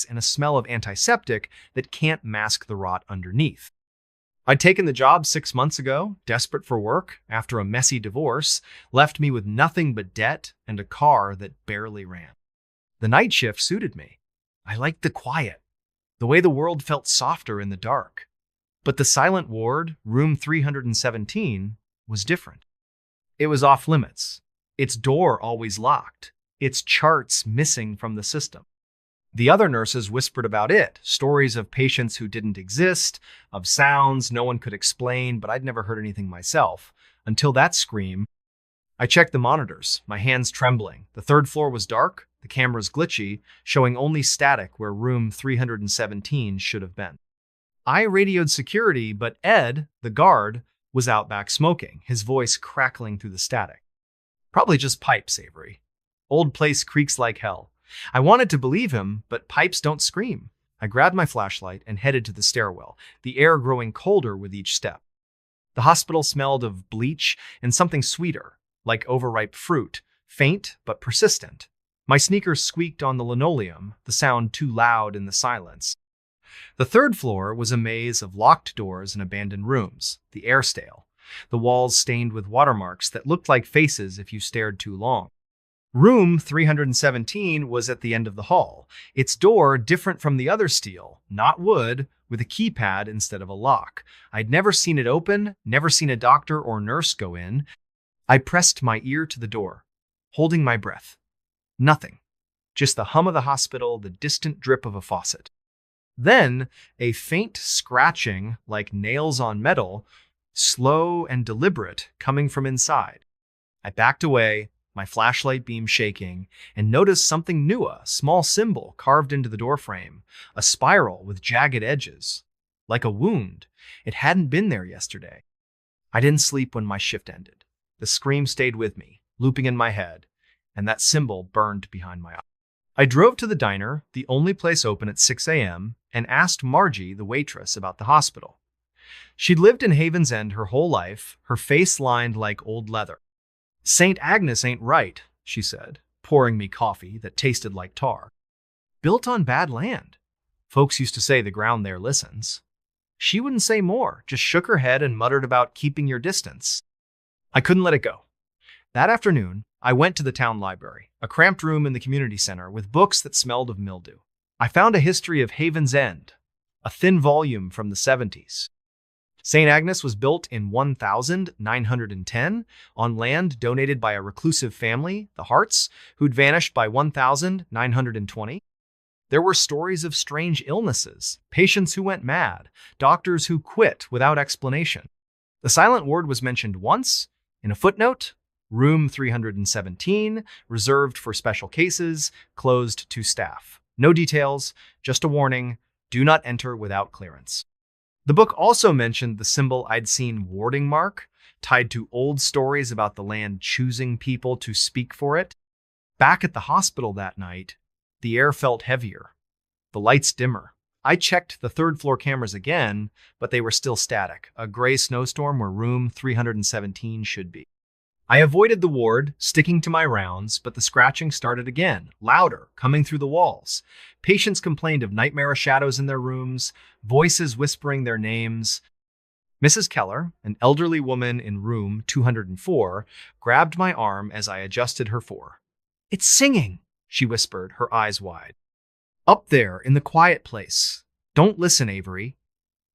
and a smell of antiseptic that can't mask the rot underneath. I'd taken the job 6 months ago, desperate for work, after a messy divorce, left me with nothing but debt and a car that barely ran. The night shift suited me. I liked the quiet, the way the world felt softer in the dark. But the silent ward, room 317, was different. It was off limits, its door always locked, its charts missing from the system. The other nurses whispered about it, stories of patients who didn't exist, of sounds no one could explain, but I'd never heard anything myself. Until that scream, I checked the monitors, my hands trembling. The third floor was dark, the cameras glitchy, showing only static where room 317 should have been. I radioed security, but Ed, the guard, was out back smoking, his voice crackling through the static. Probably just pipes, Avery. Old place creaks like hell. I wanted to believe him, but pipes don't scream. I grabbed my flashlight and headed to the stairwell, the air growing colder with each step. The hospital smelled of bleach and something sweeter, like overripe fruit, faint but persistent. My sneakers squeaked on the linoleum, the sound too loud in the silence. The third floor was a maze of locked doors and abandoned rooms, the air stale, the walls stained with watermarks that looked like faces if you stared too long. Room 317 was at the end of the hall, its door different from the other steel, not wood, with a keypad instead of a lock. I'd never seen it open, never seen a doctor or nurse go in. I pressed my ear to the door, holding my breath. Nothing. Just the hum of the hospital, the distant drip of a faucet. Then, a faint scratching, like nails on metal, slow and deliberate, coming from inside. I backed away, my flashlight beam shaking, and noticed something new, a small symbol carved into the doorframe, a spiral with jagged edges. Like a wound. It hadn't been there yesterday. I didn't sleep when my shift ended. The scream stayed with me, looping in my head, and that symbol burned behind my eye. I drove to the diner, the only place open at 6 a.m., and asked Margie, the waitress, about the hospital. She'd lived in Haven's End her whole life, her face lined like old leather. "St. Agnes ain't right," she said, pouring me coffee that tasted like tar. "Built on bad land. Folks used to say the ground there listens." She wouldn't say more, just shook her head and muttered about keeping your distance. I couldn't let it go. That afternoon, I went to the town library, a cramped room in the community center with books that smelled of mildew. I found a history of Haven's End, a thin volume from the 70s. St. Agnes was built in 1910 on land donated by a reclusive family, the Harts, who'd vanished by 1920. There were stories of strange illnesses, patients who went mad, doctors who quit without explanation. The silent ward was mentioned once, in a footnote, room 317, reserved for special cases, closed to staff. No details, just a warning, do not enter without clearance. The book also mentioned the symbol I'd seen warding mark, tied to old stories about the land choosing people to speak for it. Back at the hospital that night, the air felt heavier, the lights dimmer. I checked the third floor cameras again, but they were still static, a gray snowstorm where room 317 should be. I avoided the ward, sticking to my rounds, but the scratching started again, louder, coming through the walls. Patients complained of nightmare shadows in their rooms, voices whispering their names. Mrs. Keller, an elderly woman in room 204, grabbed my arm as I adjusted her for. "It's singing," she whispered, her eyes wide. "Up there, in the quiet place. Don't listen, Avery."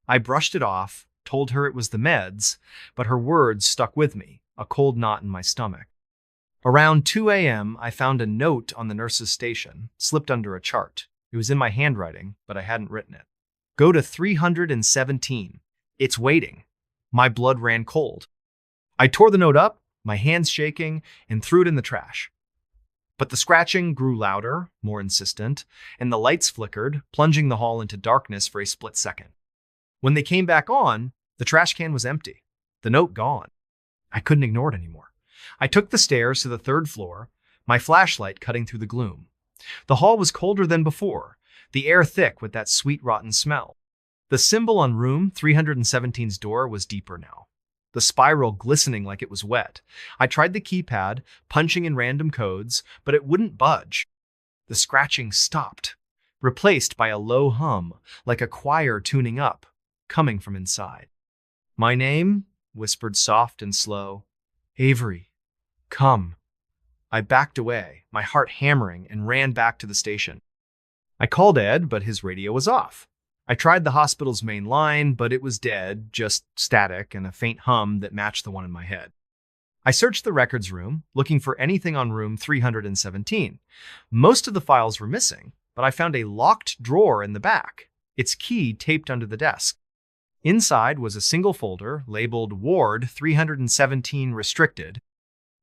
I brushed it off, told her it was the meds, but her words stuck with me, a cold knot in my stomach. Around 2 a.m., I found a note on the nurse's station, slipped under a chart. It was in my handwriting, but I hadn't written it. "Go to 317. It's waiting." My blood ran cold. I tore the note up, my hands shaking, and threw it in the trash. But the scratching grew louder, more insistent, and the lights flickered, plunging the hall into darkness for a split second. When they came back on, the trash can was empty, the note gone. I couldn't ignore it anymore. I took the stairs to the third floor, my flashlight cutting through the gloom. The hall was colder than before, the air thick with that sweet rotten smell. The symbol on room 317's door was deeper now, the spiral glistening like it was wet. I tried the keypad, punching in random codes, but it wouldn't budge. The scratching stopped, replaced by a low hum, like a choir tuning up, coming from inside. "My name?" whispered soft and slow. "Avery, come." I backed away, my heart hammering, and ran back to the station. I called Ed, but his radio was off. I tried the hospital's main line, but it was dead, just static and a faint hum that matched the one in my head. I searched the records room, looking for anything on room 317. Most of the files were missing, but I found a locked drawer in the back, its key taped under the desk. Inside was a single folder labeled Ward 317 Restricted.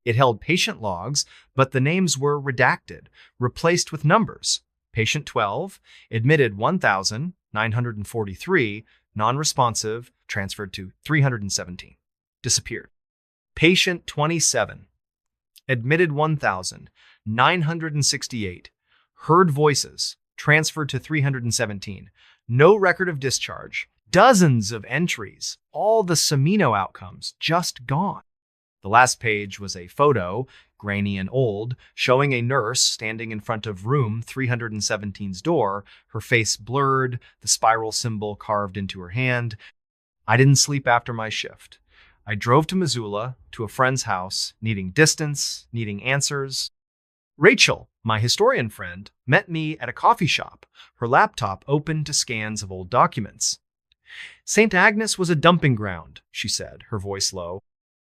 It held patient logs, but the names were redacted, replaced with numbers. Patient 12, admitted 1,943, non-responsive, transferred to 317. Disappeared. Patient 27, admitted 1,968, heard voices, transferred to 317. No record of discharge. Dozens of entries, all the Semino outcomes, just gone. The last page was a photo, grainy and old, showing a nurse standing in front of room 317's door, her face blurred, the spiral symbol carved into her hand. I didn't sleep after my shift. I drove to Missoula, to a friend's house, needing distance, needing answers. Rachel, my historian friend, met me at a coffee shop, her laptop open to scans of old documents. "St. Agnes was a dumping ground," she said, her voice low.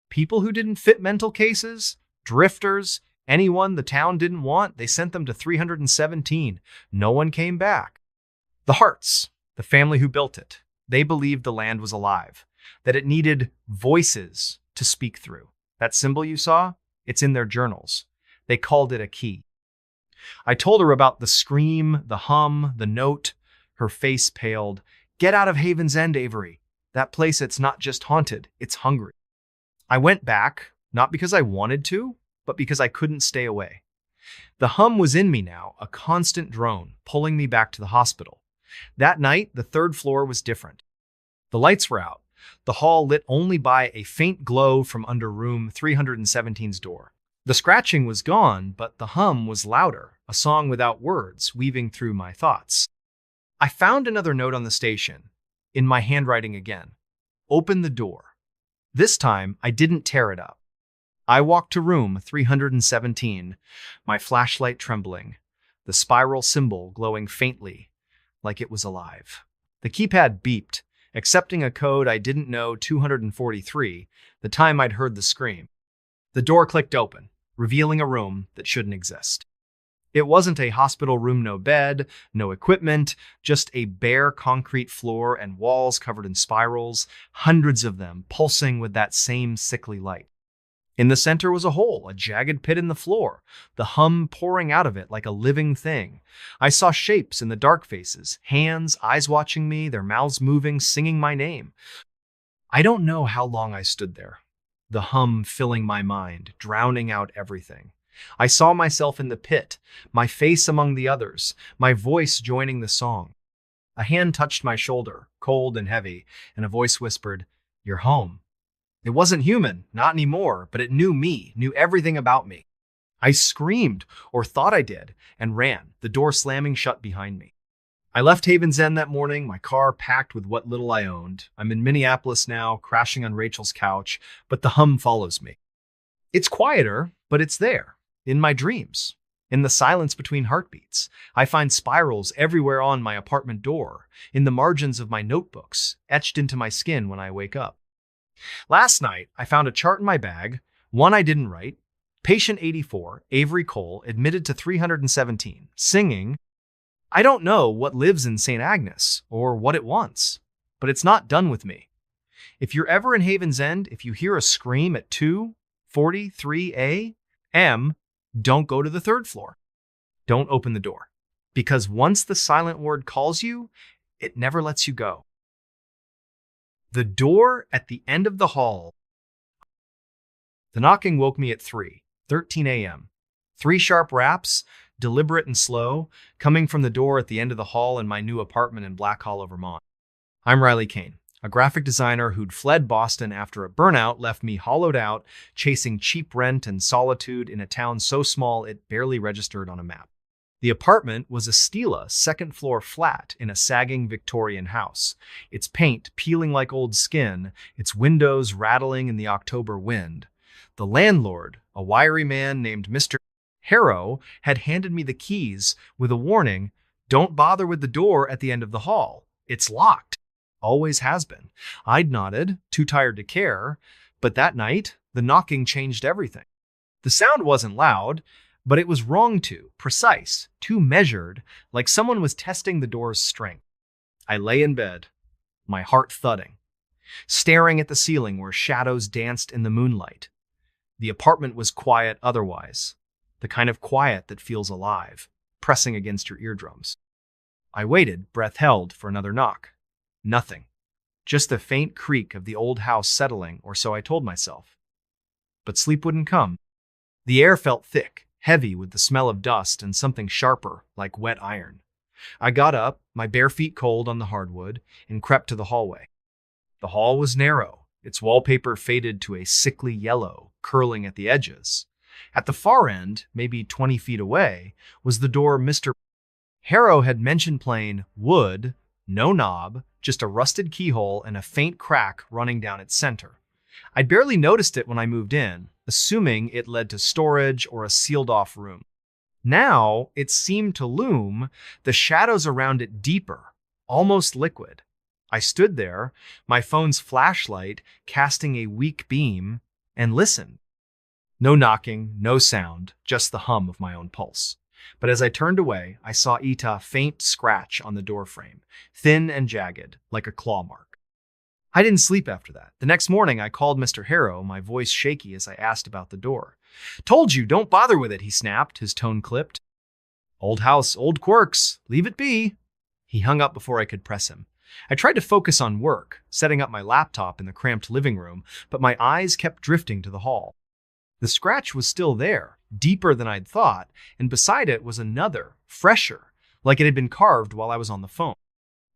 "People who didn't fit mental cases, drifters, anyone the town didn't want, they sent them to 317. No one came back. The Harts, the family who built it, they believed the land was alive, that it needed voices to speak through. That symbol you saw, it's in their journals. They called it a key." I told her about the scream, the hum, the note. Her face paled. "Get out of Haven's End, Avery. That place, it's not just haunted, it's hungry." I went back, not because I wanted to, but because I couldn't stay away. The hum was in me now, a constant drone, pulling me back to the hospital. That night, the third floor was different. The lights were out, the hall lit only by a faint glow from under room 317's door. The scratching was gone, but the hum was louder, a song without words, weaving through my thoughts. I found another note on the station, in my handwriting again. "Open the door." This time, I didn't tear it up. I walked to room 317, my flashlight trembling, the spiral symbol glowing faintly, like it was alive. The keypad beeped, accepting a code I didn't know, 243, the time I'd heard the scream. The door clicked open, revealing a room that shouldn't exist. It wasn't a hospital room, no bed, no equipment, just a bare concrete floor and walls covered in spirals, hundreds of them pulsing with that same sickly light. In the center was a hole, a jagged pit in the floor, the hum pouring out of it like a living thing. I saw shapes in the dark faces, hands, eyes watching me, their mouths moving, singing my name. I don't know how long I stood there, the hum filling my mind, drowning out everything. I saw myself in the pit, my face among the others, my voice joining the song. A hand touched my shoulder, cold and heavy, and a voice whispered, "You're home." It wasn't human, not anymore, but it knew me, knew everything about me. I screamed, or thought I did, and ran, the door slamming shut behind me. I left Haven's End that morning, my car packed with what little I owned. I'm in Minneapolis now, crashing on Rachel's couch, but the hum follows me. It's quieter, but it's there. In my dreams, in the silence between heartbeats, I find spirals everywhere on my apartment door, in the margins of my notebooks, etched into my skin when I wake up. Last night, I found a chart in my bag, one I didn't write. Patient 84, Avery Cole, admitted to 317, singing, "I don't know what lives in St. Agnes, or what it wants, but it's not done with me." If you're ever in Haven's End, if you hear a scream at 2:43 a.m., don't go to the third floor. Don't open the door. Because once the silent word calls you, it never lets you go. The door at the end of the hall. The knocking woke me at 3:13 a.m. 3 sharp raps, deliberate and slow, coming from the door at the end of the hall in my new apartment in Black Hollow, Vermont. I'm Riley Kane, a graphic designer who'd fled Boston after a burnout left me hollowed out, chasing cheap rent and solitude in a town so small it barely registered on a map. The apartment was a Stila second-floor flat in a sagging Victorian house, its paint peeling like old skin, its windows rattling in the October wind. The landlord, a wiry man named Mr. Harrow, had handed me the keys with a warning, "Don't bother with the door at the end of the hall. It's locked." Always has been. I'd nodded, too tired to care, but that night, the knocking changed everything. The sound wasn't loud, but it was wrong precise, too measured, like someone was testing the door's strength. I lay in bed, my heart thudding, staring at the ceiling where shadows danced in the moonlight. The apartment was quiet otherwise, the kind of quiet that feels alive, pressing against your eardrums. I waited, breath held, for another knock. Nothing. Just the faint creak of the old house settling, or so I told myself. But sleep wouldn't come. The air felt thick, heavy with the smell of dust and something sharper, like wet iron. I got up, my bare feet cold on the hardwood, and crept to the hallway. The hall was narrow, its wallpaper faded to a sickly yellow, curling at the edges. At the far end, maybe 20 feet away, was the door Mr. Harrow had mentioned plain wood, no knob, just a rusted keyhole and a faint crack running down its center. I'd barely noticed it when I moved in, assuming it led to storage or a sealed-off room. Now, it seemed to loom, the shadows around it deeper, almost liquid. I stood there, my phone's flashlight casting a weak beam, and listened. No knocking, no sound, just the hum of my own pulse. But as I turned away, I saw a faint scratch on the doorframe, thin and jagged, like a claw mark. I didn't sleep after that. The next morning, I called Mr. Harrow, my voice shaky as I asked about the door. "Told you, don't bother with it," he snapped, his tone clipped. "Old house, old quirks. Leave it be." He hung up before I could press him. I tried to focus on work, setting up my laptop in the cramped living room, but my eyes kept drifting to the hall. The scratch was still there, deeper than I'd thought, and beside it was another, fresher, like it had been carved while I was on the phone.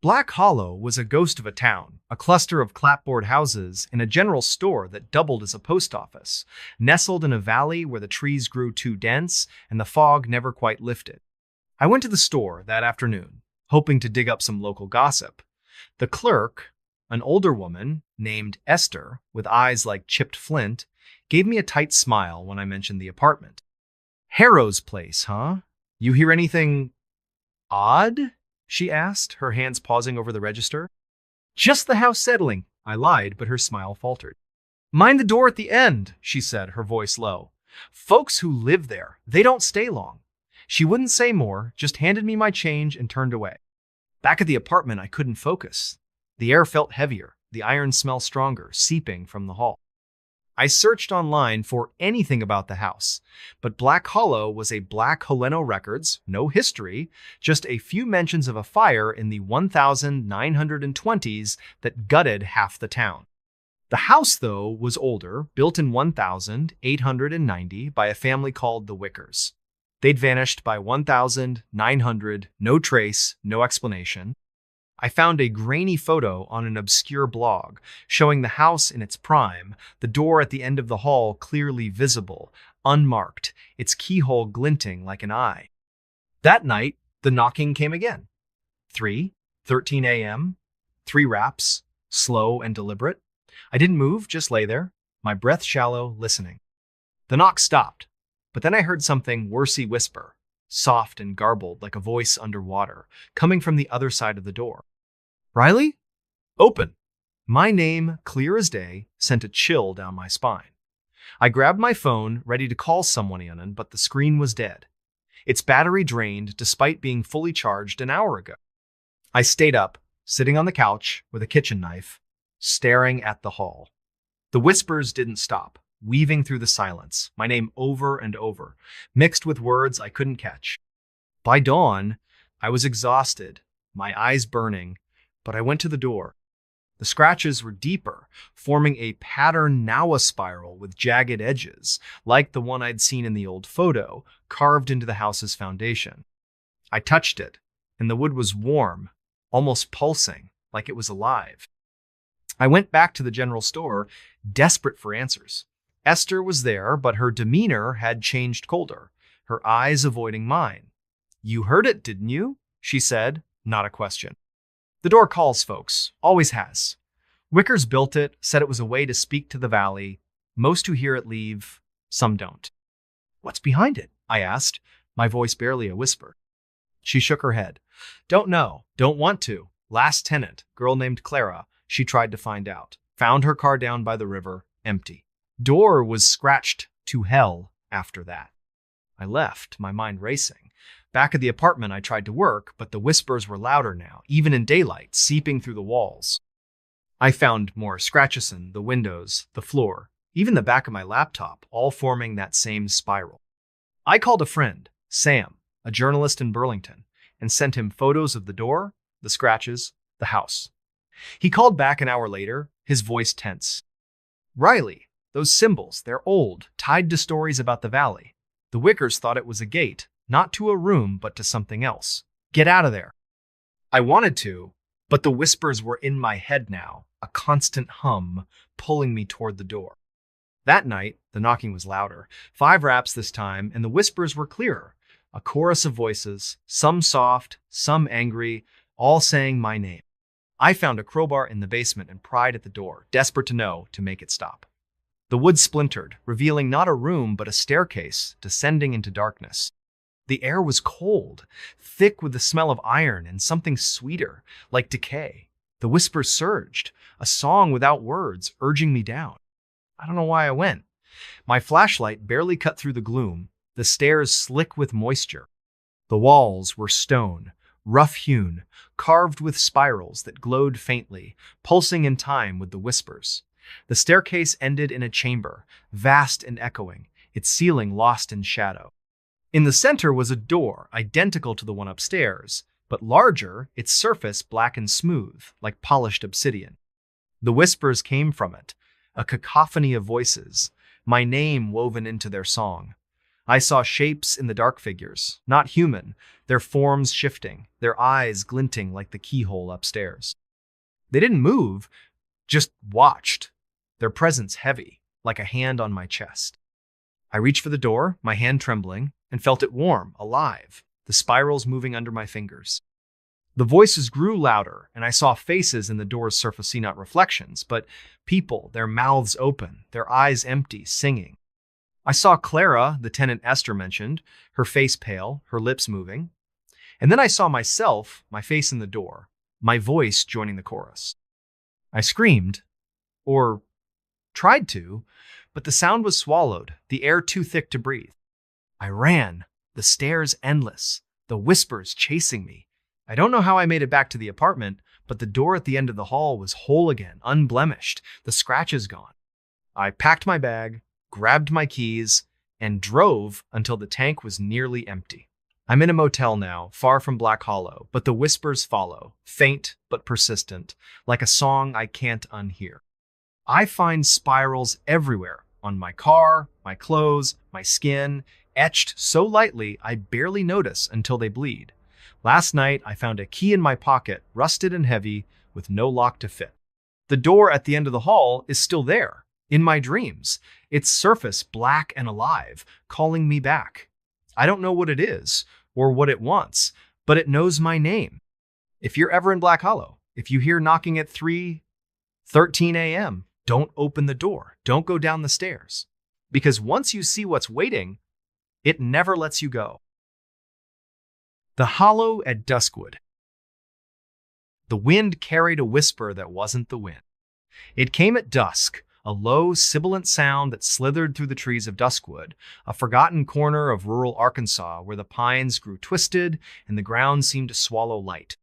Black Hollow was a ghost of a town, a cluster of clapboard houses and a general store that doubled as a post office, nestled in a valley where the trees grew too dense and the fog never quite lifted. I went to the store that afternoon, hoping to dig up some local gossip. The clerk, an older woman named Esther, with eyes like chipped flint, gave me a tight smile when I mentioned the apartment. "Harrow's place, huh? You hear anything odd?" she asked, her hands pausing over the register. "Just the house settling," I lied, but her smile faltered. "Mind the door at the end," she said, her voice low. "Folks who live there, they don't stay long." She wouldn't say more, just handed me my change and turned away. Back at the apartment, I couldn't focus. The air felt heavier, the iron smell stronger, seeping from the hall. I searched online for anything about the house, but Black Hollow was a Black Holeno records, no history, just a few mentions of a fire in the 1920s that gutted half the town. The house, though, was older, built in 1890 by a family called the Wickers. They'd vanished by 1900, no trace, no explanation. I found a grainy photo on an obscure blog showing the house in its prime, the door at the end of the hall clearly visible, unmarked, its keyhole glinting like an eye. That night, the knocking came again. 3:13 a.m., 3 raps, slow and deliberate. I didn't move, just lay there, my breath shallow, listening. The knock stopped, but then I heard something worsey whisper, soft and garbled like a voice underwater, coming from the other side of the door. "Riley? Open." My name, clear as day, sent a chill down my spine. I grabbed my phone, ready to call someone in, but the screen was dead. Its battery drained despite being fully charged an hour ago. I stayed up, sitting on the couch with a kitchen knife, staring at the hall. The whispers didn't stop, weaving through the silence, my name over and over, mixed with words I couldn't catch. By dawn, I was exhausted, my eyes burning, but I went to the door. The scratches were deeper, forming a pattern Nawa spiral with jagged edges, like the one I'd seen in the old photo, carved into the house's foundation. I touched it, and the wood was warm, almost pulsing, like it was alive. I went back to the general store, desperate for answers. Esther was there, but her demeanor had changed colder, her eyes avoiding mine. You heard it, didn't you? She said, not a question. The door calls, folks. Always has. Wickers built it, said it was a way to speak to the valley. Most who hear it leave, some don't. What's behind it? I asked, my voice barely a whisper. She shook her head. Don't know. Don't want to. Last tenant, girl named Clara, she tried to find out. Found her car down by the river, empty. Door was scratched to hell after that. I left, my mind racing. Back at the apartment, I tried to work, but the whispers were louder now, even in daylight, seeping through the walls. I found more scratches in the windows, the floor, even the back of my laptop, all forming that same spiral. I called a friend, Sam, a journalist in Burlington, and sent him photos of the door, the scratches, the house. He called back an hour later, his voice tense. Riley, those symbols, they're old, tied to stories about the valley. The Wickers thought it was a gate, not to a room, but to something else. Get out of there. I wanted to, but the whispers were in my head now, a constant hum pulling me toward the door. That night, the knocking was louder. 5 raps this time, and the whispers were clearer. A chorus of voices, some soft, some angry, all saying my name. I found a crowbar in the basement and pried at the door, desperate to know to make it stop. The wood splintered, revealing not a room but a staircase descending into darkness. The air was cold, thick with the smell of iron and something sweeter, like decay. The whispers surged, a song without words urging me down. I don't know why I went. My flashlight barely cut through the gloom, the stairs slick with moisture. The walls were stone, rough-hewn, carved with spirals that glowed faintly, pulsing in time with the whispers. The staircase ended in a chamber, vast and echoing, its ceiling lost in shadow. In the center was a door, identical to the one upstairs, but larger, its surface black and smooth, like polished obsidian. The whispers came from it, a cacophony of voices, my name woven into their song. I saw shapes in the dark figures, not human, their forms shifting, their eyes glinting like the keyhole upstairs. They didn't move, just watched, their presence heavy, like a hand on my chest. I reached for the door, my hand trembling, and felt it warm, alive, the spirals moving under my fingers. The voices grew louder, and I saw faces in the door's surface, not reflections, but people, their mouths open, their eyes empty, singing. I saw Clara, the tenant Esther mentioned, her face pale, her lips moving. And then I saw myself, my face in the door, my voice joining the chorus. I screamed, or tried to, but the sound was swallowed, the air too thick to breathe. I ran, the stairs endless, the whispers chasing me. I don't know how I made it back to the apartment, but the door at the end of the hall was whole again, unblemished, the scratches gone. I packed my bag, grabbed my keys, and drove until the tank was nearly empty. I'm in a motel now, far from Black Hollow, but the whispers follow, faint but persistent, like a song I can't unhear. I find spirals everywhere, on my car, my clothes, my skin, etched so lightly I barely notice until they bleed. Last night, I found a key in my pocket, rusted and heavy, with no lock to fit. The door at the end of the hall is still there, in my dreams, its surface black and alive, calling me back. I don't know what it is, or what it wants, but it knows my name. If you're ever in Black Hollow, if you hear knocking at 3:13 a.m., don't open the door, don't go down the stairs. Because once you see what's waiting, it never lets you go. The Hollow at Duskwood. The wind carried a whisper that wasn't the wind. It came at dusk, a low, sibilant sound that slithered through the trees of Duskwood, a forgotten corner of rural Arkansas where the pines grew twisted and the ground seemed to swallow light.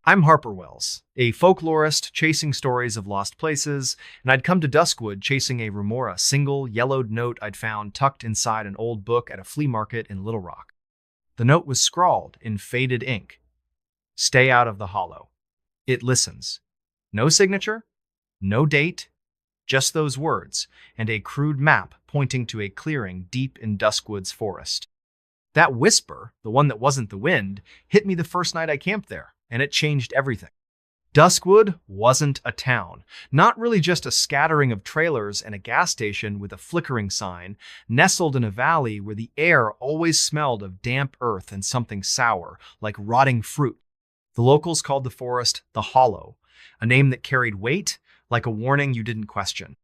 I'm Harper Wells, a folklorist chasing stories of lost places, and I'd come to Duskwood chasing a remora, single, yellowed note I'd found tucked inside an old book at a flea market in Little Rock. The note was scrawled in faded ink. Stay out of the hollow. It listens. No signature, no date, just those words, and a crude map pointing to a clearing deep in Duskwood's forest. That whisper, the one that wasn't the wind, hit me the first night I camped there, and it changed everything. Duskwood wasn't a town, not really just a scattering of trailers and a gas station with a flickering sign, nestled in a valley where the air always smelled of damp earth and something sour, like rotting fruit. The locals called the forest the Hollow, a name that carried weight, like a warning you didn't question.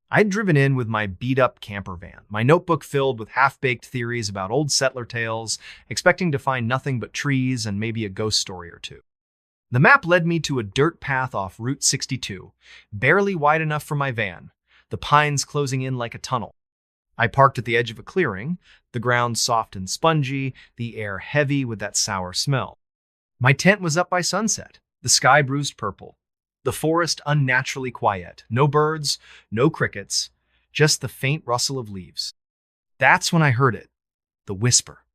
I'd driven in with my beat-up camper van, my notebook filled with half-baked theories about old settler tales, expecting to find nothing but trees and maybe a ghost story or two. The map led me to a dirt path off Route 62, barely wide enough for my van, the pines closing in like a tunnel. I parked at the edge of a clearing, the ground soft and spongy, the air heavy with that sour smell. My tent was up by sunset, the sky bruised purple, the forest unnaturally quiet, no birds, no crickets, just the faint rustle of leaves. That's when I heard it, the whisper.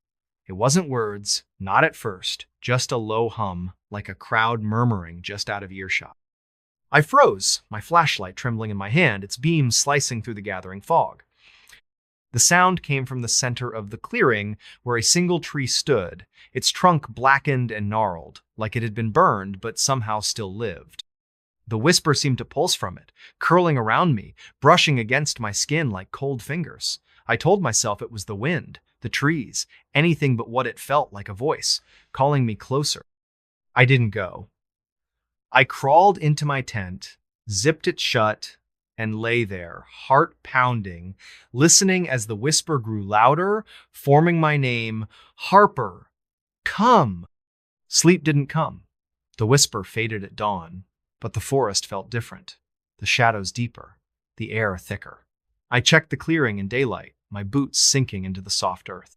It wasn't words, not at first, just a low hum, like a crowd murmuring just out of earshot. I froze, my flashlight trembling in my hand, its beams slicing through the gathering fog. The sound came from the center of the clearing where a single tree stood, its trunk blackened and gnarled, like it had been burned but somehow still lived. The whisper seemed to pulse from it, curling around me, brushing against my skin like cold fingers. I told myself it was the wind, the trees, anything but what it felt like a voice, calling me closer. I didn't go. I crawled into my tent, zipped it shut, and lay there, heart pounding, listening as the whisper grew louder, forming my name, Harper, come. Sleep didn't come. The whisper faded at dawn, but the forest felt different, the shadows deeper, the air thicker. I checked the clearing in daylight, my boots sinking into the soft earth.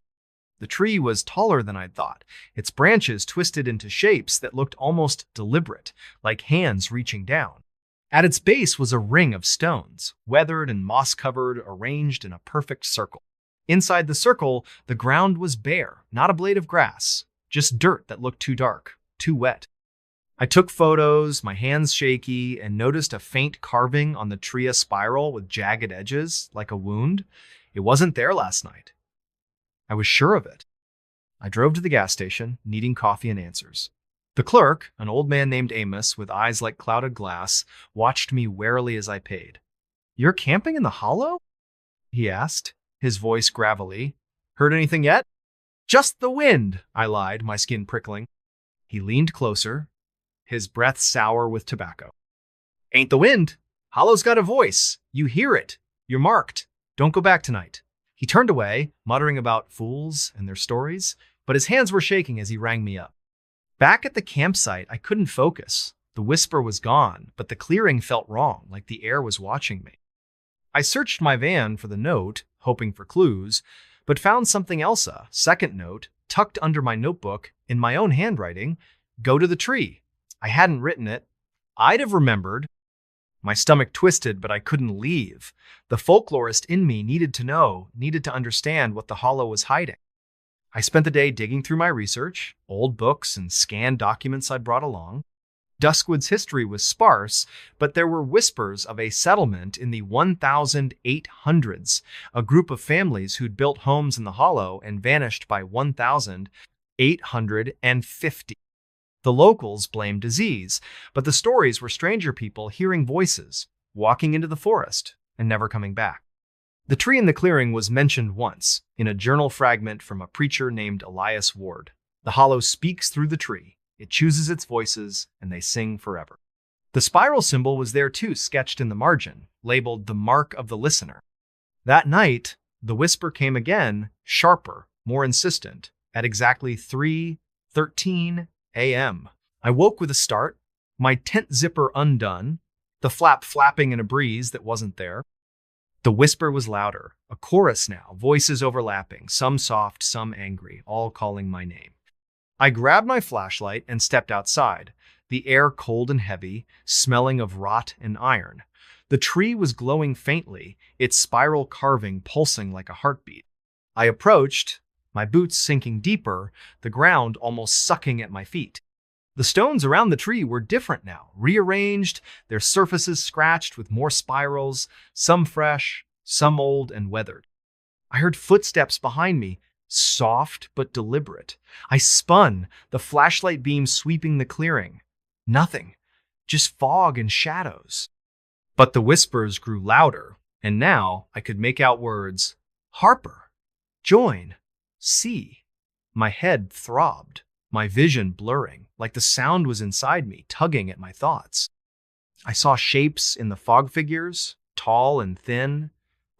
The tree was taller than I'd thought, its branches twisted into shapes that looked almost deliberate, like hands reaching down. At its base was a ring of stones, weathered and moss-covered, arranged in a perfect circle. Inside the circle, the ground was bare, not a blade of grass, just dirt that looked too dark, too wet. I took photos, my hands shaky, and noticed a faint carving on the tria spiral with jagged edges, like a wound. It wasn't there last night. I was sure of it. I drove to the gas station, needing coffee and answers. The clerk, an old man named Amos with eyes like clouded glass, watched me warily as I paid. "You're camping in the hollow?" he asked, his voice gravelly. "Heard anything yet?" "Just the wind," I lied, my skin prickling. He leaned closer, his breath sour with tobacco. "Ain't the wind. Hollow's got a voice. You hear it. You're marked. Don't go back tonight." He turned away, muttering about fools and their stories, but his hands were shaking as he rang me up. Back at the campsite, I couldn't focus. The whisper was gone, but the clearing felt wrong, like the air was watching me. I searched my van for the note, hoping for clues, but found something else, a second note, tucked under my notebook, in my own handwriting, "Go to the tree." I hadn't written it. I'd have remembered. My stomach twisted, but I couldn't leave. The folklorist in me needed to know, needed to understand what the hollow was hiding. I spent the day digging through my research, old books and scanned documents I'd brought along. Duskwood's history was sparse, but there were whispers of a settlement in the 1800s, a group of families who'd built homes in the hollow and vanished by 1850. The locals blamed disease, but the stories were stranger people hearing voices, walking into the forest, and never coming back. The tree in the clearing was mentioned once, in a journal fragment from a preacher named Elias Ward. The hollow speaks through the tree, it chooses its voices, and they sing forever. The spiral symbol was there too, sketched in the margin, labeled the mark of the listener. That night, the whisper came again, sharper, more insistent, at exactly 3:13 a.m. I woke with a start, my tent zipper undone, the flap flapping in a breeze that wasn't there. The whisper was louder, a chorus now, voices overlapping, some soft, some angry, all calling my name. I grabbed my flashlight and stepped outside, the air cold and heavy, smelling of rot and iron. The tree was glowing faintly, its spiral carving pulsing like a heartbeat. I approached, my boots sinking deeper, the ground almost sucking at my feet. The stones around the tree were different now, rearranged, their surfaces scratched with more spirals, some fresh, some old and weathered. I heard footsteps behind me, soft but deliberate. I spun, the flashlight beam sweeping the clearing. Nothing. just fog and shadows. But the whispers grew louder, and now I could make out words: Harper, join, see. My head throbbed, my vision blurring, like the sound was inside me, tugging at my thoughts. I saw shapes in the fog figures, tall and thin,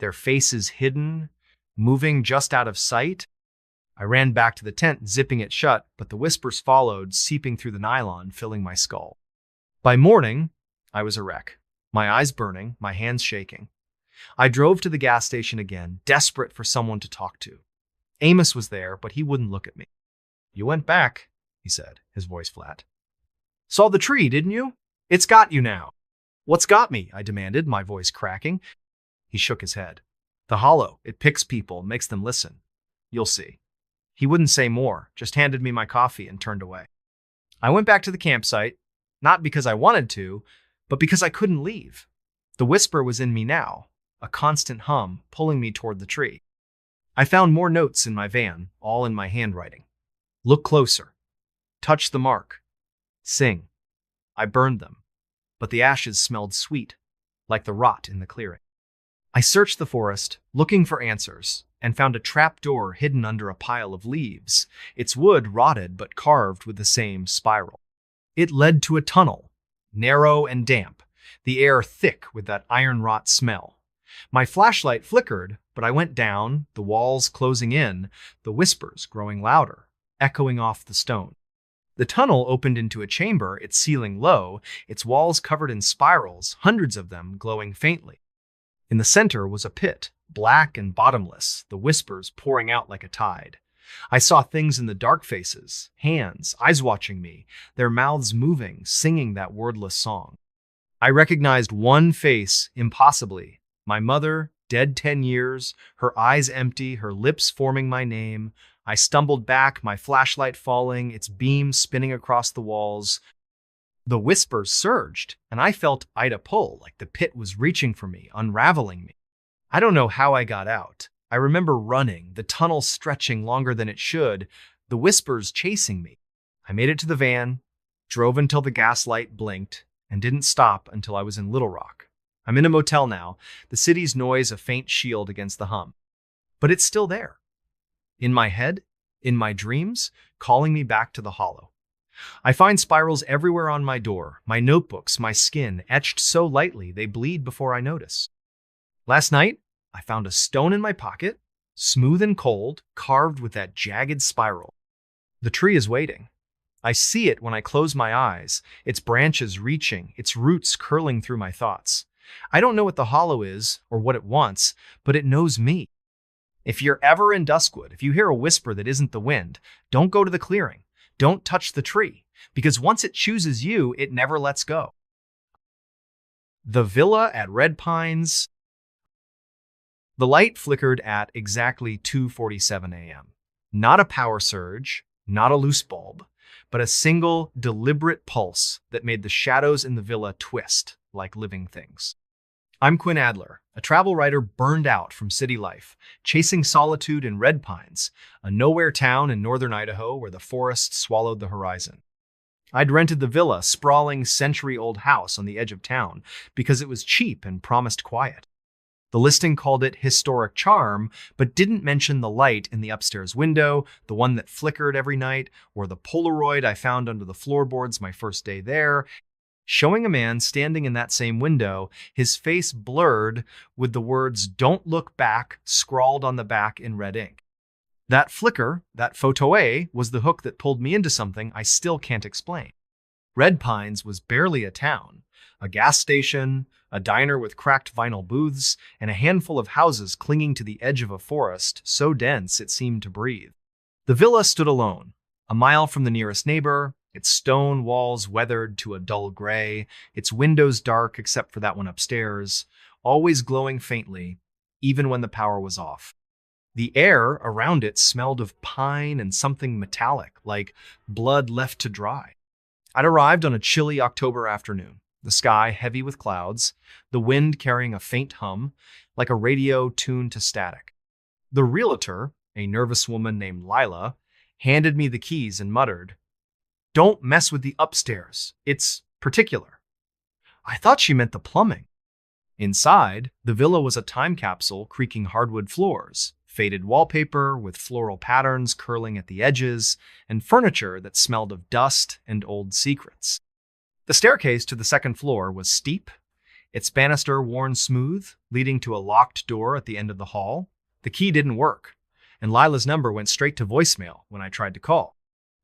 their faces hidden, moving just out of sight. I ran back to the tent, zipping it shut, but the whispers followed, seeping through the nylon, filling my skull. By morning, I was a wreck, my eyes burning, my hands shaking. I drove to the gas station again, desperate for someone to talk to. Amos was there, but he wouldn't look at me. "You went back," he said, his voice flat. "Saw the tree, didn't you? It's got you now." "What's got me?" I demanded, my voice cracking. He shook his head. "The hollow. It picks people, makes them listen. You'll see." He wouldn't say more, just handed me my coffee and turned away. I went back to the campsite, not because I wanted to, but because I couldn't leave. The whisper was in me now, a constant hum pulling me toward the tree. I found more notes in my van, all in my handwriting. "Look closer. Touch the mark. Sing." I burned them, but the ashes smelled sweet, like the rot in the clearing. I searched the forest, looking for answers, and found a trap door hidden under a pile of leaves, its wood rotted but carved with the same spiral. It led to a tunnel, narrow and damp, the air thick with that iron rot smell. My flashlight flickered, but I went down, the walls closing in, the whispers growing louder, echoing off the stone. The tunnel opened into a chamber, its ceiling low, its walls covered in spirals, hundreds of them glowing faintly. In the center was a pit, black and bottomless, the whispers pouring out like a tide. I saw things in the dark faces, hands, eyes watching me, their mouths moving, singing that wordless song. I recognized one face impossibly, my mother, dead 10 years, her eyes empty, her lips forming my name. I stumbled back, my flashlight falling, its beam spinning across the walls. The whispers surged, and I felt Ida pull, like the pit was reaching for me, unraveling me. I don't know how I got out. I remember running, the tunnel stretching longer than it should, the whispers chasing me. I made it to the van, drove until the gas light blinked, and didn't stop until I was in Little Rock. I'm in a motel now, the city's noise a faint shield against the hum. But it's still there. In my head, in my dreams, calling me back to the hollow. I find spirals everywhere on my door, my notebooks, my skin, etched so lightly they bleed before I notice. Last night, I found a stone in my pocket, smooth and cold, carved with that jagged spiral. The tree is waiting. I see it when I close my eyes, its branches reaching, its roots curling through my thoughts. I don't know what the hollow is or what it wants, but it knows me. If you're ever in Duskwood, if you hear a whisper that isn't the wind, don't go to the clearing. Don't touch the tree, because once it chooses you, it never lets go. The Villa at Red Pines. The light flickered at exactly 2:47 a.m. Not a power surge, not a loose bulb, but a single, deliberate pulse that made the shadows in the villa twist like living things. I'm Quinn Adler, a travel writer burned out from city life, chasing solitude in Red Pines, a nowhere town in northern Idaho where the forest swallowed the horizon. I'd rented the villa, sprawling century-old house on the edge of town, because it was cheap and promised quiet. The listing called it historic charm, but didn't mention the light in the upstairs window, the one that flickered every night, or the Polaroid I found under the floorboards my first day there, showing a man standing in that same window, his face blurred with the words "Don't look back" scrawled on the back in red ink. That flicker, that photo-A, was the hook that pulled me into something I still can't explain. Red Pines was barely a town, a gas station, a diner with cracked vinyl booths, and a handful of houses clinging to the edge of a forest so dense it seemed to breathe. The villa stood alone, a mile from the nearest neighbor, its stone walls weathered to a dull gray, its windows dark except for that one upstairs, always glowing faintly, even when the power was off. The air around it smelled of pine and something metallic, like blood left to dry. I'd arrived on a chilly October afternoon, the sky heavy with clouds, the wind carrying a faint hum, like a radio tuned to static. The realtor, a nervous woman named Lila, handed me the keys and muttered, "Don't mess with the upstairs. It's particular." I thought she meant the plumbing. Inside, the villa was a time capsule creaking hardwood floors, faded wallpaper with floral patterns curling at the edges, and furniture that smelled of dust and old secrets. The staircase to the second floor was steep, its banister worn smooth, leading to a locked door at the end of the hall. The key didn't work, and Lila's number went straight to voicemail when I tried to call.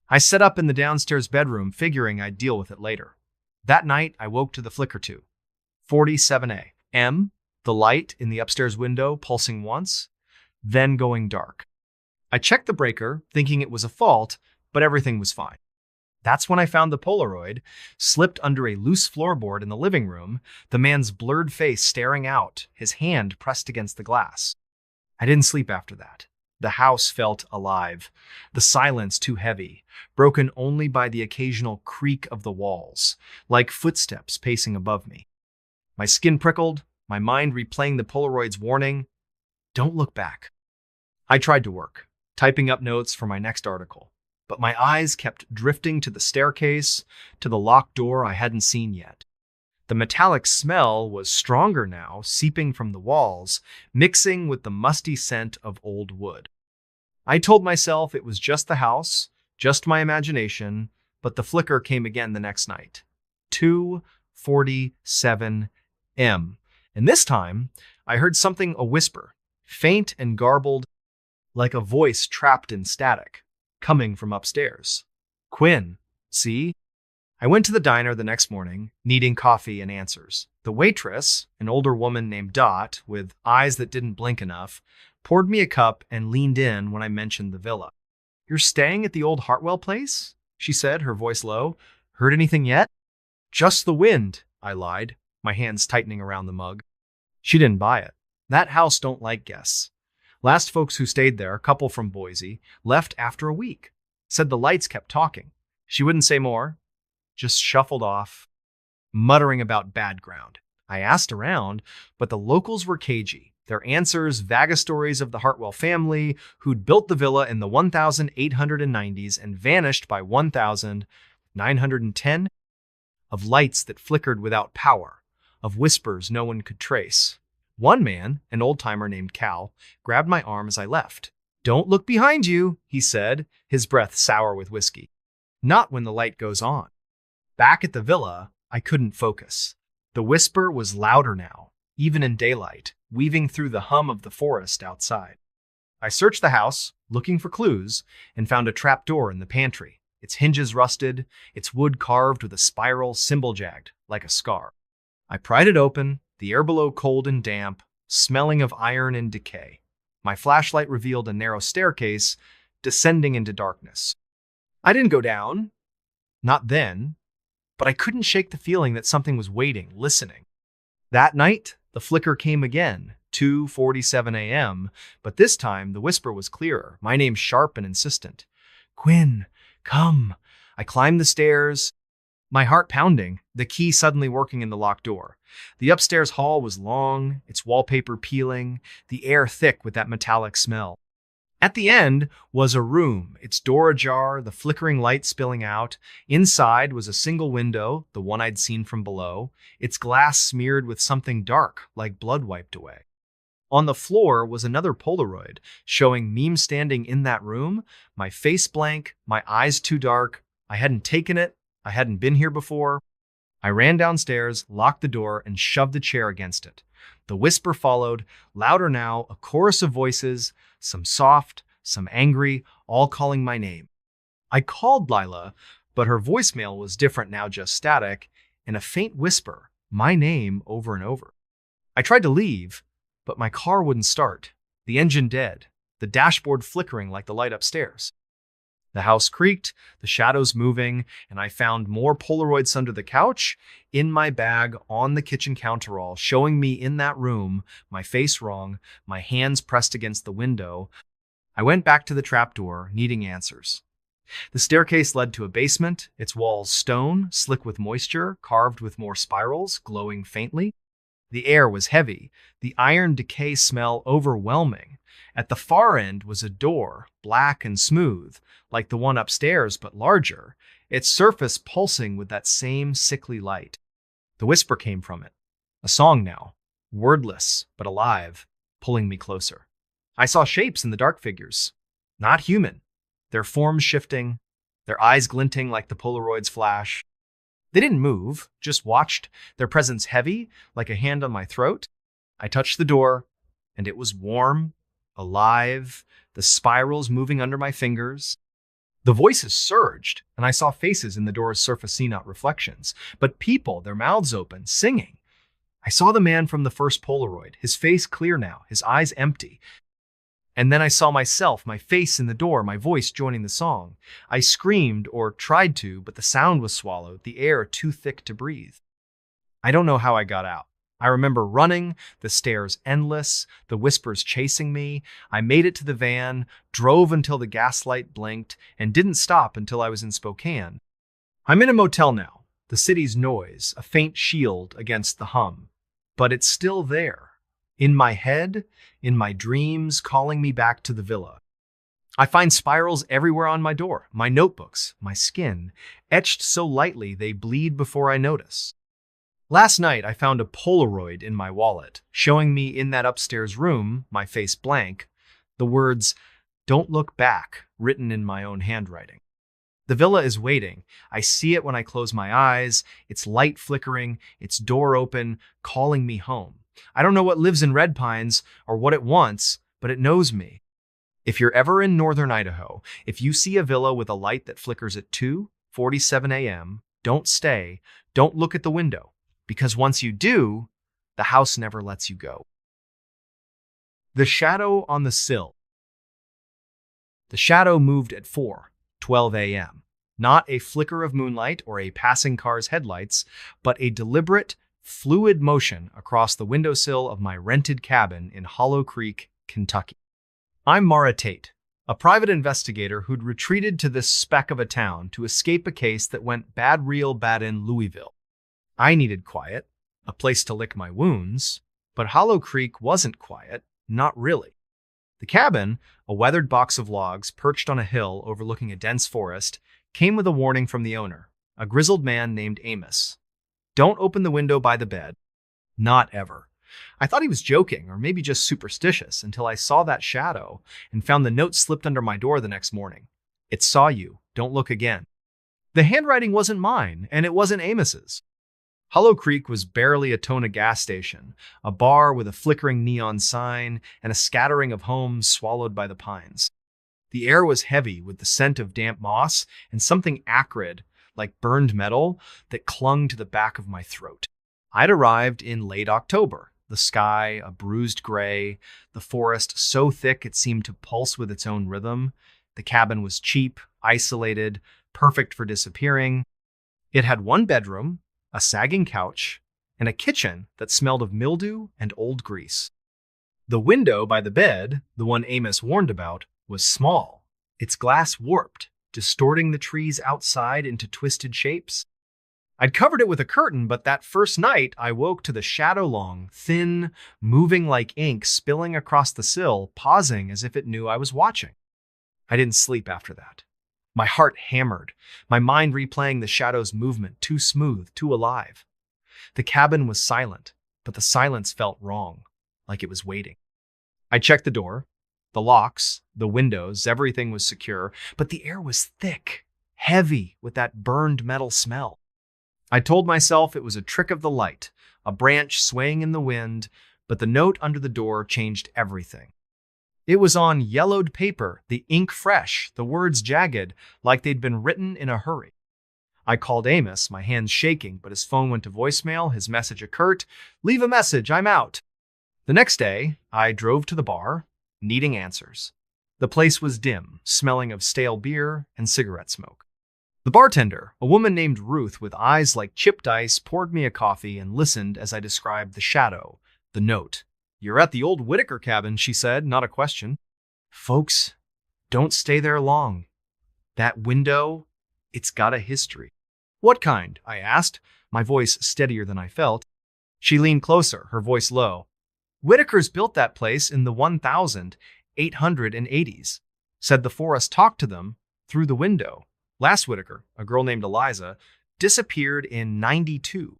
I set up in the downstairs bedroom, figuring I'd deal with it later. That night, I woke to the flicker too. 47 a.m., the light in the upstairs window pulsing once, then going dark. I checked the breaker, thinking it was a fault, but everything was fine. That's when I found the Polaroid, slipped under a loose floorboard in the living room, the man's blurred face staring out, his hand pressed against the glass. I didn't sleep after that. The house felt alive, the silence too heavy, broken only by the occasional creak of the walls, like footsteps pacing above me. My skin prickled, my mind replaying the Polaroid's warning, "Don't look back." I tried to work, typing up notes for my next article, but my eyes kept drifting to the staircase, to the locked door I hadn't seen yet. The metallic smell was stronger now, seeping from the walls, mixing with the musty scent of old wood. I told myself it was just the house, just my imagination, but the flicker came again the next night. 2:47 m. And this time, I heard something a whisper, faint and garbled, like a voice trapped in static, coming from upstairs. "Quinn, see?" I went to the diner the next morning, needing coffee and answers. The waitress, an older woman named Dot, with eyes that didn't blink enough, poured me a cup and leaned in when I mentioned the villa. "You're staying at the old Hartwell place?" she said, her voice low. "Heard anything yet?" "Just the wind," I lied, my hands tightening around the mug. She didn't buy it. That house don't like guests. Last folks who stayed there, a couple from Boise, left after a week. Said the lights kept talking. She wouldn't say more, just shuffled off, muttering about bad ground. I asked around, but the locals were cagey. Their answers, vague stories of the Hartwell family, who'd built the villa in the 1890s and vanished by 1910, of lights that flickered without power, of whispers no one could trace. One man, an old-timer named Cal, grabbed my arm as I left. "Don't look behind you," he said, his breath sour with whiskey. "Not when the light goes on." Back at the villa, I couldn't focus. The whisper was louder now, even in daylight, weaving through the hum of the forest outside. I searched the house, looking for clues, and found a trapdoor in the pantry, its hinges rusted, its wood carved with a spiral symbol jagged, like a scar. I pried it open, the air below cold and damp, smelling of iron and decay. My flashlight revealed a narrow staircase, descending into darkness. I didn't go down, not then, but I couldn't shake the feeling that something was waiting, listening. That night, the flicker came again, 2:47 a.m., but this time the whisper was clearer, my name sharp and insistent. "Quinn, come." I climbed the stairs, my heart pounding, the key suddenly working in the locked door. The upstairs hall was long, its wallpaper peeling, the air thick with that metallic smell. At the end was a room, its door ajar, the flickering light spilling out. Inside was a single window, the one I'd seen from below, its glass smeared with something dark, like blood wiped away. On the floor was another Polaroid, showing me standing in that room, my face blank, my eyes too dark. I hadn't taken it, I hadn't been here before. I ran downstairs, locked the door, and shoved a chair against it. The whisper followed, louder now, a chorus of voices, some soft, some angry, all calling my name. I called Lila, but her voicemail was different now, just static, and a faint whisper, my name over and over. I tried to leave, but my car wouldn't start, the engine dead, the dashboard flickering like the light upstairs. The house creaked, the shadows moving, and I found more Polaroids under the couch, in my bag, on the kitchen countertop, showing me in that room, my face wrong, my hands pressed against the window. I went back to the trapdoor, needing answers. The staircase led to a basement, its walls stone, slick with moisture, carved with more spirals, glowing faintly. The air was heavy, the iron decay smell overwhelming. At the far end was a door, black and smooth, like the one upstairs but larger, its surface pulsing with that same sickly light. The whisper came from it. A song now, wordless but alive, pulling me closer. I saw shapes in the dark figures. Not human. Their forms shifting, their eyes glinting like the Polaroid's flash. They didn't move, just watched, their presence heavy, like a hand on my throat. I touched the door, and it was warm, alive, the spirals moving under my fingers. The voices surged, and I saw faces in the door's surface-not reflections, but people, their mouths open, singing. I saw the man from the first Polaroid, his face clear now, his eyes empty. And then I saw myself, my face in the door, my voice joining the song. I screamed, or tried to, but the sound was swallowed, the air too thick to breathe. I don't know how I got out. I remember running, the stairs endless, the whispers chasing me. I made it to the van, drove until the gaslight blinked, and didn't stop until I was in Spokane. I'm in a motel now, the city's noise, a faint shield against the hum. But it's still there. In my head, in my dreams, calling me back to the villa. I find spirals everywhere on my door, my notebooks, my skin, etched so lightly they bleed before I notice. Last night, I found a Polaroid in my wallet, showing me in that upstairs room, my face blank, the words, "Don't look back," written in my own handwriting. The villa is waiting. I see it when I close my eyes, its light flickering, its door open, calling me home. I don't know what lives in Red Pines or what it wants, but it knows me. If you're ever in northern Idaho, if you see a villa with a light that flickers at 2:47 a.m., don't stay, don't look at the window, because once you do, the house never lets you go. The shadow on the sill. The shadow moved at 4:12 a.m. Not a flicker of moonlight or a passing car's headlights, but a deliberate, fluid motion across the windowsill of my rented cabin in Hollow Creek, Kentucky. I'm Mara Tate, a private investigator who'd retreated to this speck of a town to escape a case that went bad real bad in Louisville. I needed quiet, a place to lick my wounds, but Hollow Creek wasn't quiet, not really. The cabin, a weathered box of logs perched on a hill overlooking a dense forest, came with a warning from the owner, a grizzled man named Amos. Don't open the window by the bed. Not ever. I thought he was joking, or maybe just superstitious, until I saw that shadow and found the note slipped under my door the next morning. It saw you. Don't look again. The handwriting wasn't mine, and it wasn't Amos's. Hollow Creek was barely a Tona gas station, a bar with a flickering neon sign and a scattering of homes swallowed by the pines. The air was heavy with the scent of damp moss and something acrid, like burned metal, that clung to the back of my throat. I'd arrived in late October, the sky a bruised gray, the forest so thick it seemed to pulse with its own rhythm. The cabin was cheap, isolated, perfect for disappearing. It had one bedroom, a sagging couch, and a kitchen that smelled of mildew and old grease. The window by the bed, the one Amos warned about, was small, its glass warped, distorting the trees outside into twisted shapes. I'd covered it with a curtain, but that first night I woke to the shadow-long, thin, moving like ink spilling across the sill, pausing as if it knew I was watching. I didn't sleep after that. My heart hammered, my mind replaying the shadow's movement, too smooth, too alive. The cabin was silent, but the silence felt wrong, like it was waiting. I checked the door. The locks, the windows, everything was secure, but the air was thick, heavy with that burned metal smell. I told myself it was a trick of the light, a branch swaying in the wind, but the note under the door changed everything. It was on yellowed paper, the ink fresh, the words jagged, like they'd been written in a hurry. I called Amos, my hands shaking, but his phone went to voicemail, his message a curt, "Leave a message, I'm out." The next day, I drove to the bar, needing answers. The place was dim, smelling of stale beer and cigarette smoke. The bartender, a woman named Ruth with eyes like chipped ice, poured me a coffee and listened as I described the shadow, the note. "You're at the old Whitaker cabin," she said, not a question. "Folks, don't stay there long. That window, it's got a history." "What kind?" I asked, my voice steadier than I felt. She leaned closer, her voice low. "Whitakers built that place in the 1880s. Said the forest talked to them through the window. Last Whitaker, a girl named Eliza, disappeared in 92.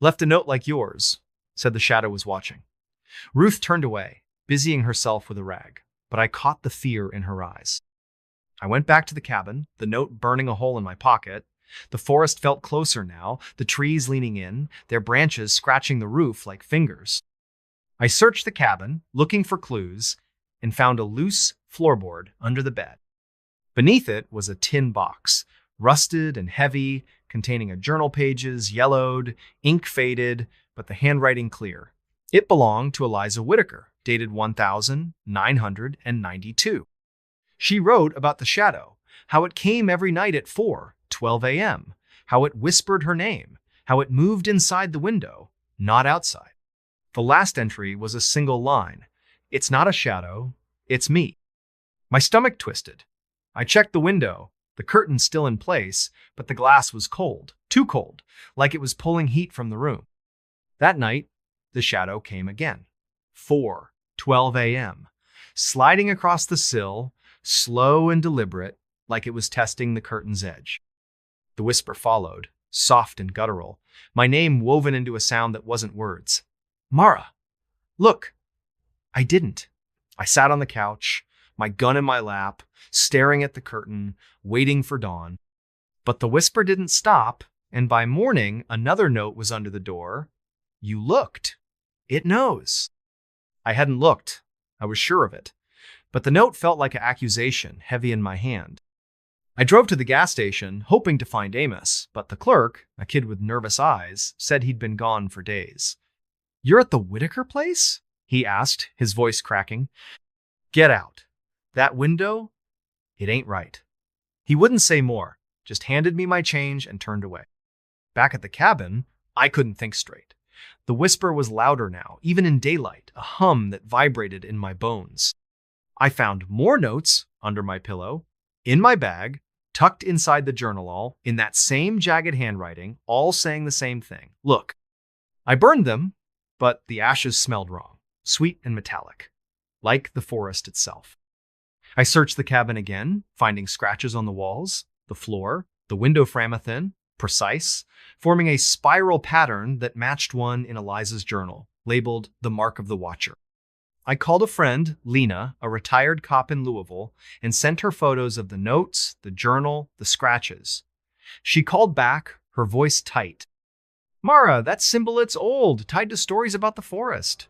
Left a note like yours, said the shadow was watching. Ruth turned away, busying herself with a rag, but I caught the fear in her eyes. I went back to the cabin, the note burning a hole in my pocket. The forest felt closer now, the trees leaning in, their branches scratching the roof like fingers. I searched the cabin, looking for clues, and found a loose floorboard under the bed. Beneath it was a tin box, rusted and heavy, containing a journal pages, yellowed, ink faded, but the handwriting clear. It belonged to Eliza Whitaker, dated 1992. She wrote about the shadow, how it came every night at 4:12 a.m., how it whispered her name, how it moved inside the window, not outside. The last entry was a single line. It's not a shadow, it's me. My stomach twisted. I checked the window, the curtain still in place, but the glass was cold, too cold, like it was pulling heat from the room. That night, the shadow came again. 4:12 a.m., sliding across the sill, slow and deliberate, like it was testing the curtain's edge. The whisper followed, soft and guttural, my name woven into a sound that wasn't words. Mara, look. I didn't. I sat on the couch, my gun in my lap, staring at the curtain, waiting for dawn. But the whisper didn't stop, and by morning, another note was under the door. You looked. It knows. I hadn't looked. I was sure of it. But the note felt like an accusation, heavy in my hand. I drove to the gas station, hoping to find Amos, but the clerk, a kid with nervous eyes, said he'd been gone for days. You're at the Whitaker place? He asked, his voice cracking. Get out. That window? It ain't right. He wouldn't say more, just handed me my change and turned away. Back at the cabin, I couldn't think straight. The whisper was louder now, even in daylight, a hum that vibrated in my bones. I found more notes under my pillow, in my bag, tucked inside the journal all, in that same jagged handwriting, all saying the same thing. Look. I burned them, but the ashes smelled wrong, sweet and metallic, like the forest itself. I searched the cabin again, finding scratches on the walls, the floor, the window frame thin, precise, forming a spiral pattern that matched one in Eliza's journal, labeled The Mark of the Watcher. I called a friend, Lena, a retired cop in Louisville, and sent her photos of the notes, the journal, the scratches. She called back, her voice tight. Mara, that symbol, it's old, tied to stories about the forest.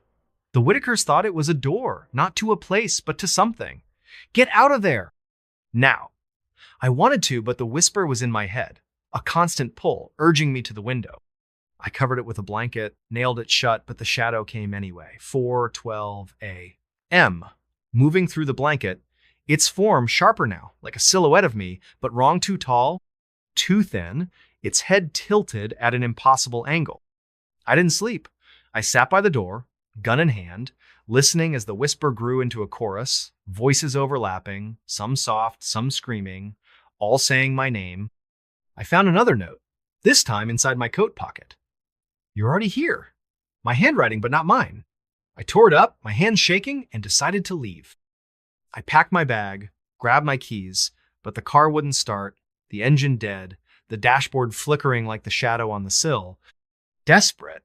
The Whitakers thought it was a door, not to a place, but to something. Get out of there! Now. I wanted to, but the whisper was in my head, a constant pull, urging me to the window. I covered it with a blanket, nailed it shut, but the shadow came anyway. 4:12 a.m. Moving through the blanket, its form sharper now, like a silhouette of me, but wrong too tall, too thin, its head tilted at an impossible angle. I didn't sleep. I sat by the door, gun in hand, listening as the whisper grew into a chorus, voices overlapping, some soft, some screaming, all saying my name. I found another note, this time inside my coat pocket. You're already here. My handwriting, but not mine. I tore it up, my hands shaking, and decided to leave. I packed my bag, grabbed my keys, but the car wouldn't start, the engine dead, the dashboard flickering like the shadow on the sill. Desperate,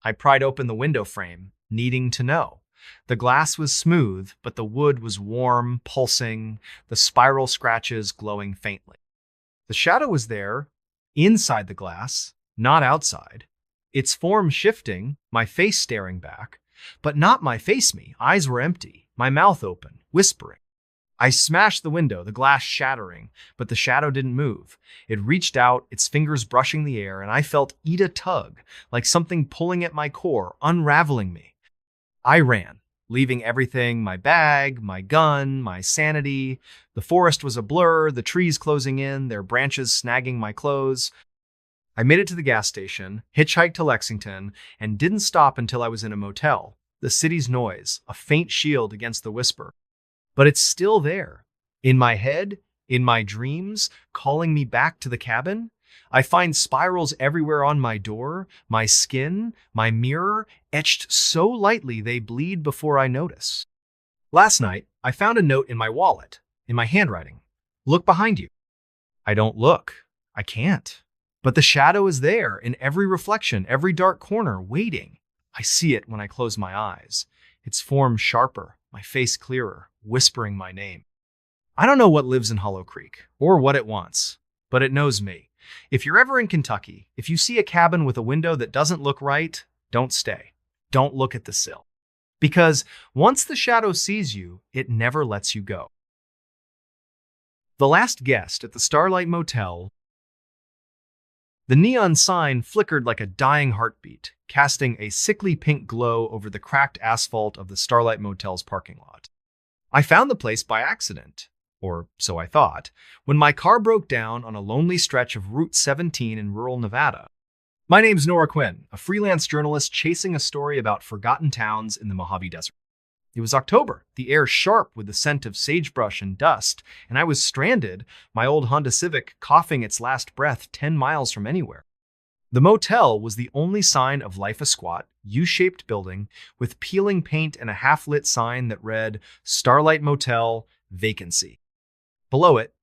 I pried open the window frame, needing to know. The glass was smooth, but the wood was warm, pulsing, the spiral scratches glowing faintly. The shadow was there, inside the glass, not outside. Its form shifting, my face staring back, but not my face me. Eyes were empty, my mouth open, whispering. I smashed the window, the glass shattering, but the shadow didn't move. It reached out, its fingers brushing the air, and I felt Ida tug, like something pulling at my core, unraveling me. I ran, leaving everything, my bag, my gun, my sanity. The forest was a blur, the trees closing in, their branches snagging my clothes. I made it to the gas station, hitchhiked to Lexington, and didn't stop until I was in a motel. The city's noise, a faint shield against the whisper. But it's still there. In my head, in my dreams, calling me back to the cabin. I find spirals everywhere on my door, my skin, my mirror, etched so lightly they bleed before I notice. Last night, I found a note in my wallet, in my handwriting. Look behind you. I don't look. I can't. But the shadow is there in every reflection, every dark corner, waiting. I see it when I close my eyes. Its form sharper, my face clearer, whispering my name. I don't know what lives in Hollow Creek, or what it wants, but it knows me. If you're ever in Kentucky, if you see a cabin with a window that doesn't look right, don't stay. Don't look at the sill. Because once the shadow sees you, it never lets you go. The last guest at the Starlight Motel. The neon sign flickered like a dying heartbeat, casting a sickly pink glow over the cracked asphalt of the Starlight Motel's parking lot. I found the place by accident, or so I thought, when my car broke down on a lonely stretch of Route 17 in rural Nevada. My name's Nora Quinn, a freelance journalist chasing a story about forgotten towns in the Mojave Desert. It was October, the air sharp with the scent of sagebrush and dust, and I was stranded, my old Honda Civic coughing its last breath 10 miles from anywhere. The motel was the only sign of life, a squat, U-shaped building with peeling paint and a half-lit sign that read, Starlight Motel, Vacancy. Below it,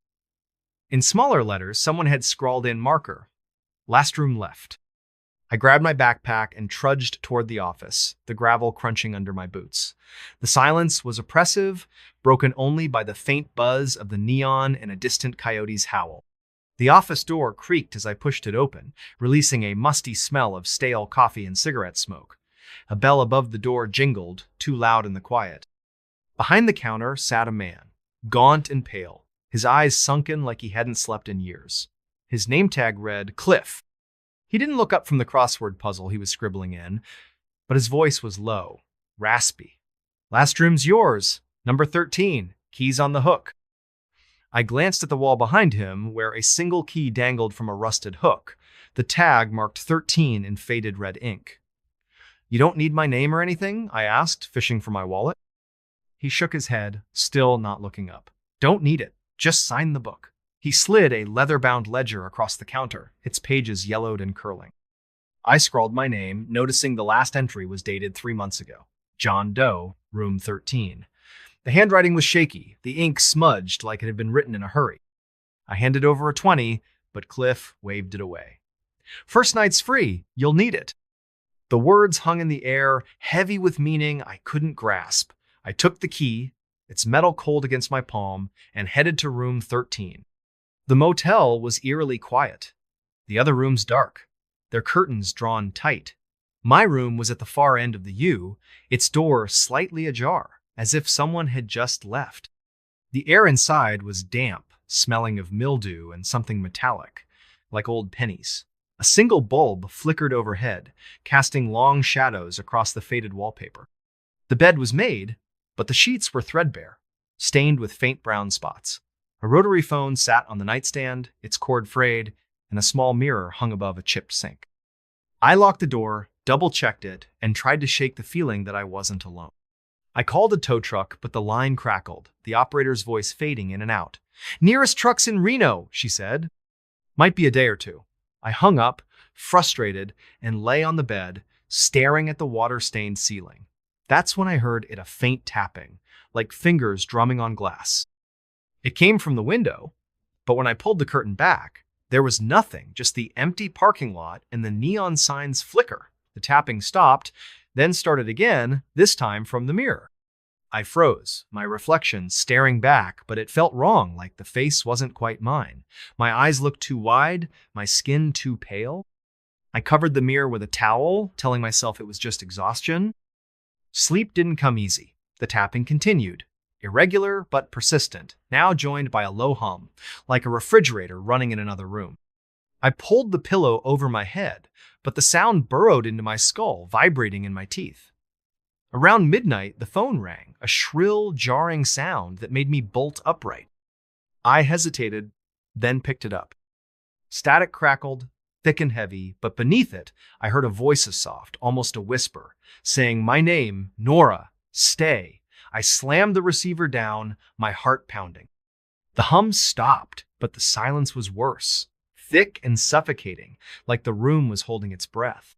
in smaller letters, someone had scrawled in marker, last room left. I grabbed my backpack and trudged toward the office, the gravel crunching under my boots. The silence was oppressive, broken only by the faint buzz of the neon and a distant coyote's howl. The office door creaked as I pushed it open, releasing a musty smell of stale coffee and cigarette smoke. A bell above the door jingled, too loud in the quiet. Behind the counter sat a man, gaunt and pale, his eyes sunken like he hadn't slept in years. His name tag read, Cliff. He didn't look up from the crossword puzzle he was scribbling in, but his voice was low, raspy. Last room's yours, number 13, keys on the hook. I glanced at the wall behind him, where a single key dangled from a rusted hook. The tag marked 13 in faded red ink. You don't need my name or anything? I asked, fishing for my wallet. He shook his head, still not looking up. Don't need it. Just sign the book. He slid a leather-bound ledger across the counter, its pages yellowed and curling. I scrawled my name, noticing the last entry was dated 3 months ago. John Doe, room 13. The handwriting was shaky, the ink smudged like it had been written in a hurry. I handed over a 20, but Cliff waved it away. First night's free, you'll need it. The words hung in the air, heavy with meaning I couldn't grasp. I took the key, its metal cold against my palm, and headed to room 13. The motel was eerily quiet. The other rooms dark, their curtains drawn tight. My room was at the far end of the U, its door slightly ajar, as if someone had just left. The air inside was damp, smelling of mildew and something metallic, like old pennies. A single bulb flickered overhead, casting long shadows across the faded wallpaper. The bed was made, but the sheets were threadbare, stained with faint brown spots. A rotary phone sat on the nightstand, its cord frayed, and a small mirror hung above a chipped sink. I locked the door, double-checked it, and tried to shake the feeling that I wasn't alone. I called a tow truck, but the line crackled, the operator's voice fading in and out. Nearest truck's in Reno, she said. Might be a day or two. I hung up, frustrated, and lay on the bed, staring at the water-stained ceiling. That's when I heard a faint tapping, like fingers drumming on glass. It came from the window, but when I pulled the curtain back, there was nothing, just the empty parking lot and the neon signs flicker. The tapping stopped, then started again, this time from the mirror. I froze, my reflection staring back, but it felt wrong, like the face wasn't quite mine. My eyes looked too wide, my skin too pale. I covered the mirror with a towel, telling myself it was just exhaustion. Sleep didn't come easy. The tapping continued. Irregular but persistent, now joined by a low hum, like a refrigerator running in another room. I pulled the pillow over my head, but the sound burrowed into my skull, vibrating in my teeth. Around midnight, the phone rang, a shrill, jarring sound that made me bolt upright. I hesitated, then picked it up. Static crackled, thick and heavy, but beneath it, I heard a voice soft, almost a whisper, saying my name, Nora, stay. I slammed the receiver down, my heart pounding. The hum stopped, but the silence was worse, thick and suffocating, like the room was holding its breath.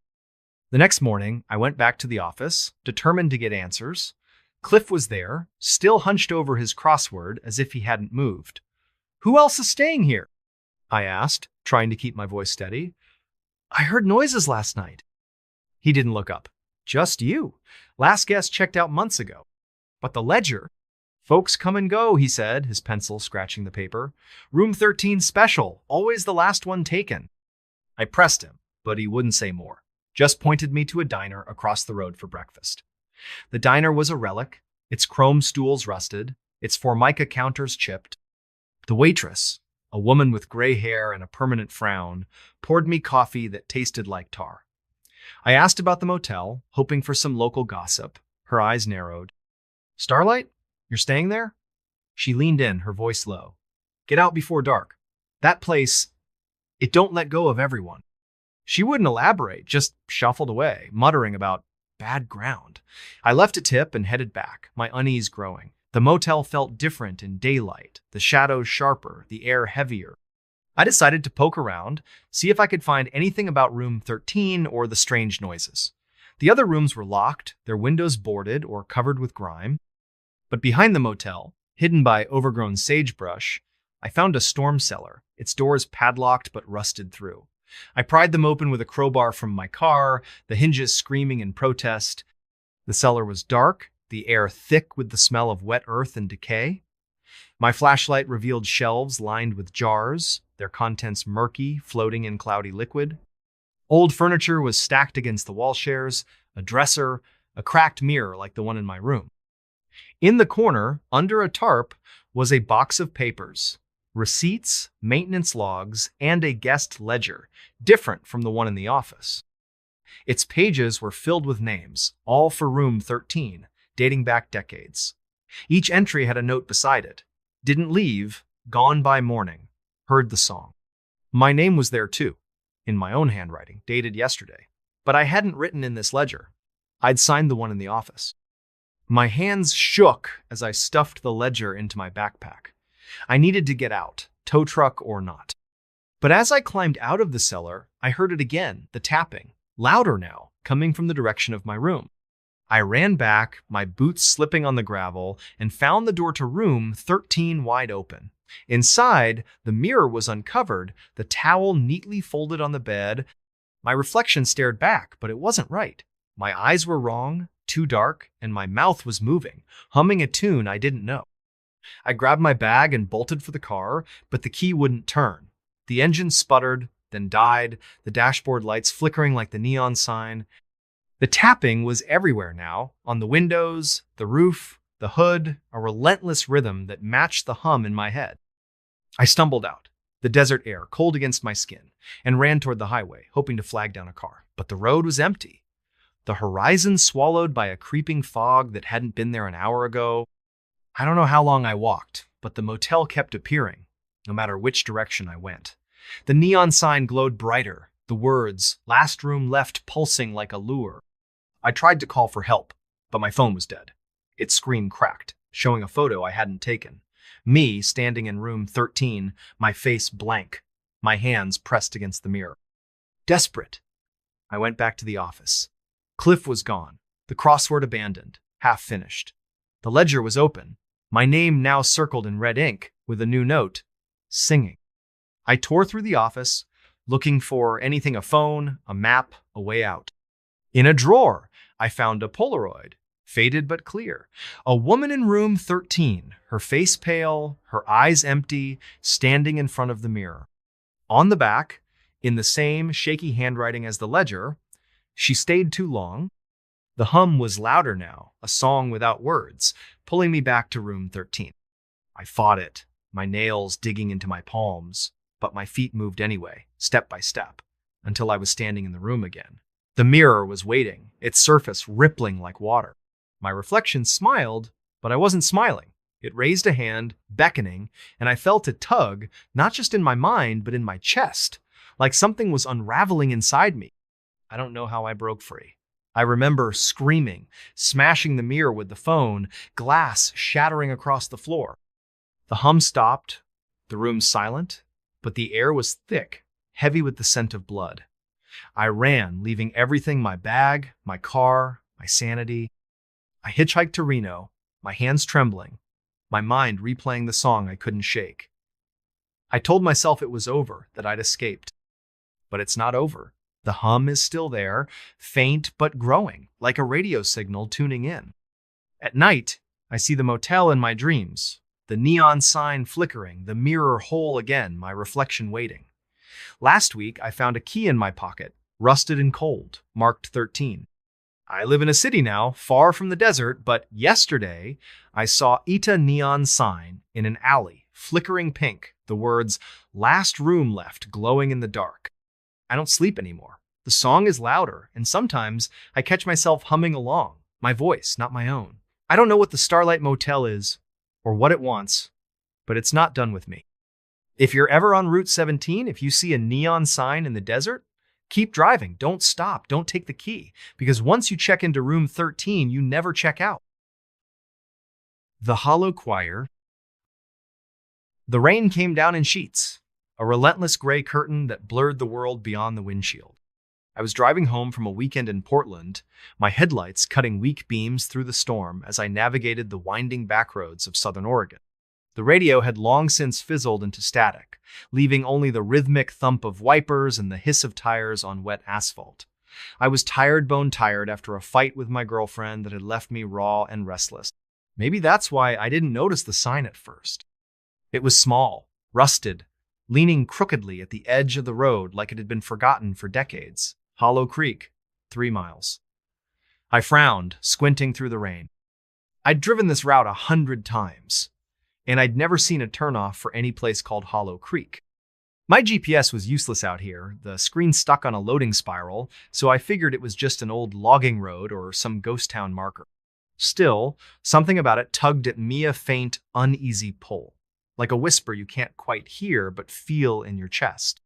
The next morning, I went back to the office, determined to get answers. Cliff was there, still hunched over his crossword as if he hadn't moved. Who else is staying here? I asked, trying to keep my voice steady. I heard noises last night. He didn't look up. Just you. Last guest checked out months ago. But the ledger? Folks come and go, he said, his pencil scratching the paper. Room 13 special, always the last one taken. I pressed him, but he wouldn't say more. Just pointed me to a diner across the road for breakfast. The diner was a relic, its chrome stools rusted, its formica counters chipped. The waitress, a woman with gray hair and a permanent frown, poured me coffee that tasted like tar. I asked about the motel, hoping for some local gossip. Her eyes narrowed. Starlight? You're staying there? She leaned in, her voice low. Get out before dark. That place, it don't let go of everyone. She wouldn't elaborate, just shuffled away, muttering about bad ground. I left a tip and headed back, my unease growing. The motel felt different in daylight, the shadows sharper, the air heavier. I decided to poke around, see if I could find anything about room 13 or the strange noises. The other rooms were locked, their windows boarded or covered with grime. But behind the motel, hidden by overgrown sagebrush, I found a storm cellar, its doors padlocked but rusted through. I pried them open with a crowbar from my car, the hinges screaming in protest. The cellar was dark, the air thick with the smell of wet earth and decay. My flashlight revealed shelves lined with jars, their contents murky, floating in cloudy liquid. Old furniture was stacked against the wall shares, a dresser, a cracked mirror like the one in my room. In the corner, under a tarp, was a box of papers, receipts, maintenance logs, and a guest ledger, different from the one in the office. Its pages were filled with names, all for room 13, dating back decades. Each entry had a note beside it. Didn't leave, gone by morning, heard the song. My name was there too, in my own handwriting, dated yesterday. But I hadn't written in this ledger. I'd signed the one in the office. My hands shook as I stuffed the ledger into my backpack. I needed to get out, tow truck or not. But as I climbed out of the cellar, I heard it again, the tapping, louder now, coming from the direction of my room. I ran back, my boots slipping on the gravel, and found the door to room 13 wide open. Inside, the mirror was uncovered, the towel neatly folded on the bed. My reflection stared back, but it wasn't right. My eyes were wrong, too dark, and my mouth was moving, humming a tune I didn't know. I grabbed my bag and bolted for the car, but the key wouldn't turn. The engine sputtered, then died, the dashboard lights flickering like the neon sign. The tapping was everywhere now, on the windows, the roof, the hood, a relentless rhythm that matched the hum in my head. I stumbled out, the desert air cold against my skin, and ran toward the highway, hoping to flag down a car. But the road was empty. The horizon swallowed by a creeping fog that hadn't been there an hour ago. I don't know how long I walked, but the motel kept appearing, no matter which direction I went. The neon sign glowed brighter, the words, "Last room left," pulsing like a lure. I tried to call for help, but my phone was dead. Its screen cracked, showing a photo I hadn't taken. Me standing in room 13, my face blank, my hands pressed against the mirror. Desperate, I went back to the office. Cliff was gone, the crossword abandoned, half finished. The ledger was open, my name now circled in red ink with a new note, singing. I tore through the office, looking for anything, a phone, a map, a way out. In a drawer, I found a Polaroid, faded but clear. A woman in room 13, her face pale, her eyes empty, standing in front of the mirror. On the back, in the same shaky handwriting as the ledger, "She stayed too long." The hum was louder now, a song without words, pulling me back to room 13. I fought it, my nails digging into my palms, but my feet moved anyway, step by step, until I was standing in the room again. The mirror was waiting, its surface rippling like water. My reflection smiled, but I wasn't smiling. It raised a hand, beckoning, and I felt a tug, not just in my mind, but in my chest, like something was unraveling inside me. I don't know how I broke free. I remember screaming, smashing the mirror with the phone, glass shattering across the floor. The hum stopped, the room silent, but the air was thick, heavy with the scent of blood. I ran, leaving everything, my bag, my car, my sanity. I hitchhiked to Reno, my hands trembling, my mind replaying the song I couldn't shake. I told myself it was over, that I'd escaped. But it's not over. The hum is still there, faint but growing, like a radio signal tuning in. At night, I see the motel in my dreams, the neon sign flickering, the mirror whole again, my reflection waiting. Last week, I found a key in my pocket, rusted and cold, marked 13. I live in a city now, far from the desert, but yesterday, I saw Ita neon sign in an alley, flickering pink, the words, "Last room left," glowing in the dark. I don't sleep anymore. The song is louder, and sometimes I catch myself humming along, my voice, not my own. I don't know what the Starlight Motel is, or what it wants, but it's not done with me. If you're ever on Route 17, if you see a neon sign in the desert, keep driving. Don't stop. Don't take the key, because once you check into room 13, you never check out. The Hollow Choir. The rain came down in sheets, a relentless gray curtain that blurred the world beyond the windshield. I was driving home from a weekend in Portland, my headlights cutting weak beams through the storm as I navigated the winding backroads of southern Oregon. The radio had long since fizzled into static, leaving only the rhythmic thump of wipers and the hiss of tires on wet asphalt. I was tired, bone tired after a fight with my girlfriend that had left me raw and restless. Maybe that's why I didn't notice the sign at first. It was small, rusted, leaning crookedly at the edge of the road like it had been forgotten for decades. Hollow Creek, 3 miles. I frowned, squinting through the rain. I'd driven this route 100 times, and I'd never seen a turnoff for any place called Hollow Creek. My GPS was useless out here, the screen stuck on a loading spiral, so I figured it was just an old logging road or some ghost town marker. Still, something about it tugged at me, a faint, uneasy pull, like a whisper you can't quite hear but feel in your chest.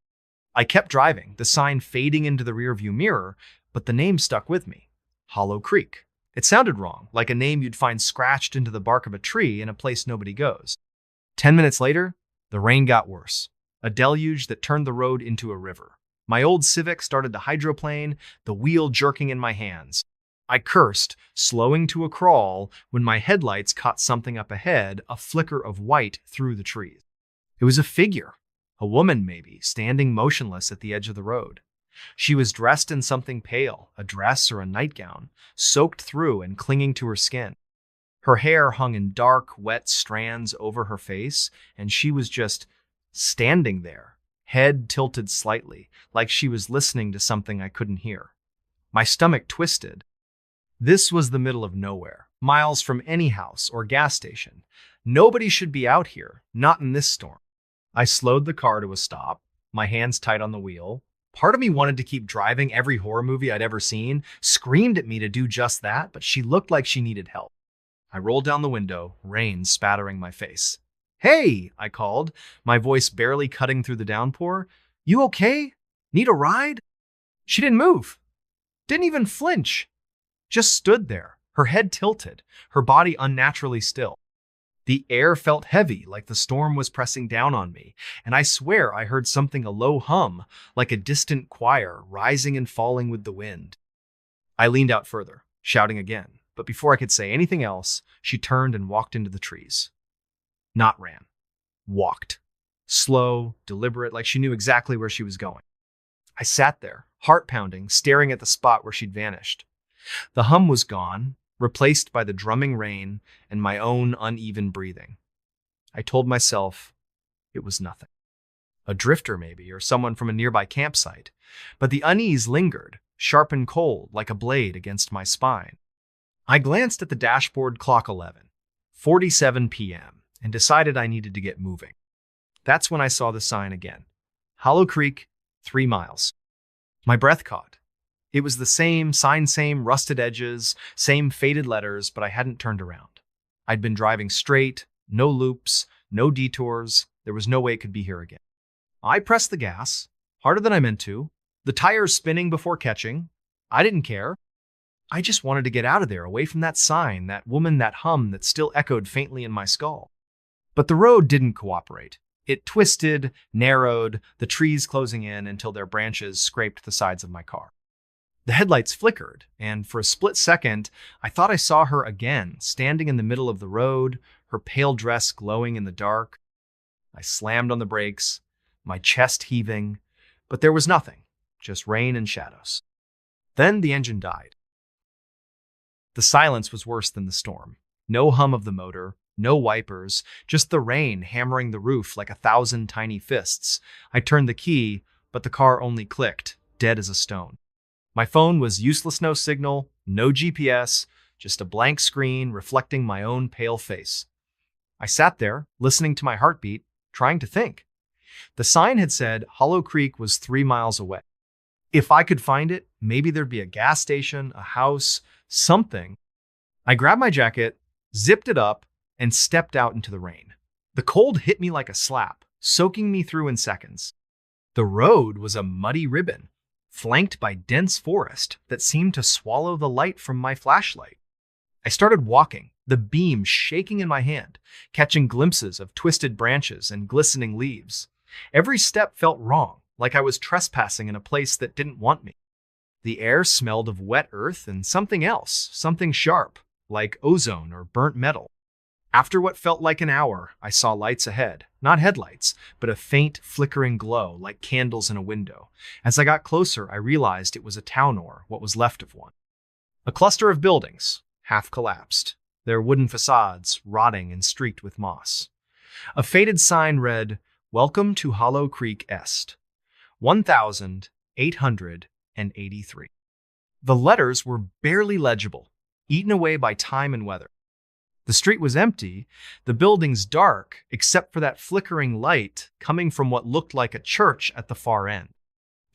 I kept driving, the sign fading into the rearview mirror, but the name stuck with me. Hollow Creek. It sounded wrong, like a name you'd find scratched into the bark of a tree in a place nobody goes. 10 minutes later, the rain got worse. A deluge that turned the road into a river. My old Civic started to hydroplane, the wheel jerking in my hands. I cursed, slowing to a crawl, when my headlights caught something up ahead, a flicker of white through the trees. It was a figure. A woman, maybe, standing motionless at the edge of the road. She was dressed in something pale, a dress or a nightgown, soaked through and clinging to her skin. Her hair hung in dark, wet strands over her face, and she was just standing there, head tilted slightly, like she was listening to something I couldn't hear. My stomach twisted. This was the middle of nowhere, miles from any house or gas station. Nobody should be out here, not in this storm. I slowed the car to a stop, my hands tight on the wheel. Part of me wanted to keep driving every horror movie I'd ever seen, screamed at me to do just that, but she looked like she needed help. I rolled down the window, rain spattering my face. "Hey," I called, my voice barely cutting through the downpour. "You okay? Need a ride?" She didn't move. Didn't even flinch. Just stood there, her head tilted, her body unnaturally still. The air felt heavy, like the storm was pressing down on me, and I swear I heard something, a low hum, like a distant choir, rising and falling with the wind. I leaned out further, shouting again, but before I could say anything else, she turned and walked into the trees. Not ran. Walked. Slow, deliberate, like she knew exactly where she was going. I sat there, heart pounding, staring at the spot where she'd vanished. The hum was gone, replaced by the drumming rain and my own uneven breathing. I told myself it was nothing. A drifter maybe, or someone from a nearby campsite, but the unease lingered, sharp and cold, like a blade against my spine. I glanced at the dashboard clock, 11:47 p.m., and decided I needed to get moving. That's when I saw the sign again. Hollow Creek, 3 miles. My breath caught. It was the same sign, same rusted edges, same faded letters, but I hadn't turned around. I'd been driving straight, no loops, no detours. There was no way it could be here again. I pressed the gas, harder than I meant to, the tires spinning before catching. I didn't care. I just wanted to get out of there, away from that sign, that woman, that hum that still echoed faintly in my skull. But the road didn't cooperate. It twisted, narrowed, the trees closing in until their branches scraped the sides of my car. The headlights flickered, and for a split second, I thought I saw her again, standing in the middle of the road, her pale dress glowing in the dark. I slammed on the brakes, my chest heaving, but there was nothing, just rain and shadows. Then the engine died. The silence was worse than the storm. No hum of the motor, no wipers, just the rain hammering the roof like 1,000 tiny fists. I turned the key, but the car only clicked, dead as a stone. My phone was useless, no signal, no GPS, just a blank screen reflecting my own pale face. I sat there, listening to my heartbeat, trying to think. The sign had said Hollow Creek was 3 miles away. If I could find it, maybe there'd be a gas station, a house, something. I grabbed my jacket, zipped it up, and stepped out into the rain. The cold hit me like a slap, soaking me through in seconds. The road was a muddy ribbon, flanked by dense forest that seemed to swallow the light from my flashlight. I started walking, the beam shaking in my hand, catching glimpses of twisted branches and glistening leaves. Every step felt wrong, like I was trespassing in a place that didn't want me. The air smelled of wet earth and something else, something sharp, like ozone or burnt metal. After what felt like an hour, I saw lights ahead. Not headlights, but a faint, flickering glow, like candles in a window. As I got closer, I realized it was a town or what was left of one. A cluster of buildings, half collapsed, their wooden facades rotting and streaked with moss. A faded sign read, "Welcome to Hollow Creek Est, 1883. The letters were barely legible, eaten away by time and weather. The street was empty, the buildings dark, except for that flickering light coming from what looked like a church at the far end.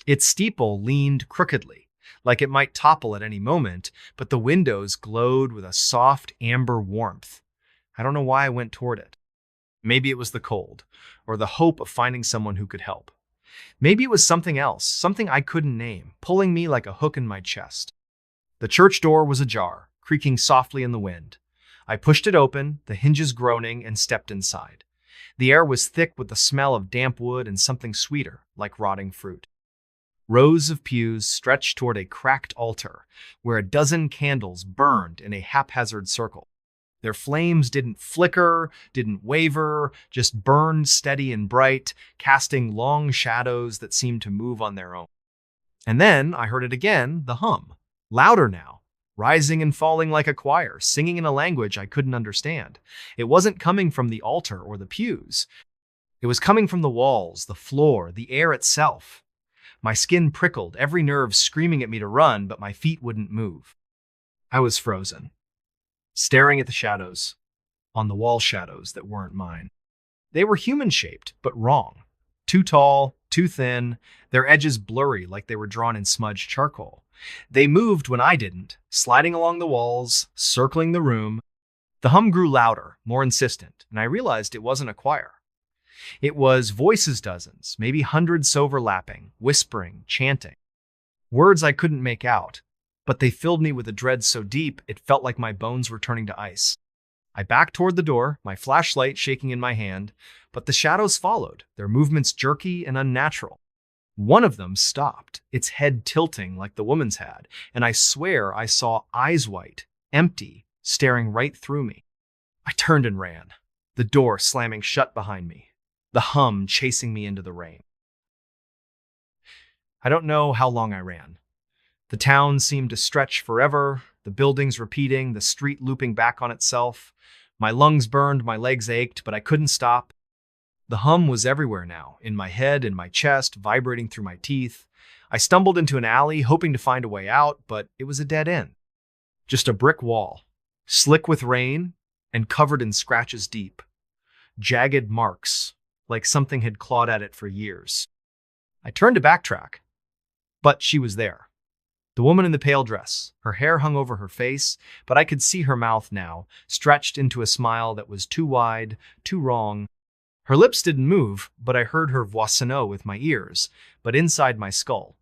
Its steeple leaned crookedly, like it might topple at any moment, but the windows glowed with a soft amber warmth. I don't know why I went toward it. Maybe it was the cold, or the hope of finding someone who could help. Maybe it was something else, something I couldn't name, pulling me like a hook in my chest. The church door was ajar, creaking softly in the wind. I pushed it open, the hinges groaning, and stepped inside. The air was thick with the smell of damp wood and something sweeter, like rotting fruit. Rows of pews stretched toward a cracked altar, where a dozen candles burned in a haphazard circle. Their flames didn't flicker, didn't waver, just burned steady and bright, casting long shadows that seemed to move on their own. And then I heard it again, the hum, louder now, rising and falling like a choir, singing in a language I couldn't understand. It wasn't coming from the altar or the pews. It was coming from the walls, the floor, the air itself. My skin prickled, every nerve screaming at me to run, but my feet wouldn't move. I was frozen, staring at the shadows, on the wall shadows that weren't mine. They were human-shaped, but wrong. Too tall, too thin, their edges blurry like they were drawn in smudged charcoal. They moved when I didn't, sliding along the walls, circling the room. The hum grew louder, more insistent, and I realized it wasn't a choir. It was voices dozens, maybe hundreds overlapping, whispering, chanting. Words I couldn't make out, but they filled me with a dread so deep it felt like my bones were turning to ice. I backed toward the door, my flashlight shaking in my hand, but the shadows followed, their movements jerky and unnatural. One of them stopped, its head tilting like the woman's had, and I swear I saw eyes white, empty, staring right through me. I turned and ran, the door slamming shut behind me, the hum chasing me into the rain. I don't know how long I ran. The town seemed to stretch forever, the buildings repeating, the street looping back on itself. My lungs burned, my legs ached, but I couldn't stop. The hum was everywhere now, in my head, in my chest, vibrating through my teeth. I stumbled into an alley, hoping to find a way out, but it was a dead end. Just a brick wall, slick with rain and covered in scratches deep. Jagged marks, like something had clawed at it for years. I turned to backtrack, but she was there. The woman in the pale dress. Her hair hung over her face, but I could see her mouth now, stretched into a smile that was too wide, too wrong. Her lips didn't move, but I heard her voisinneau with my ears, but inside my skull.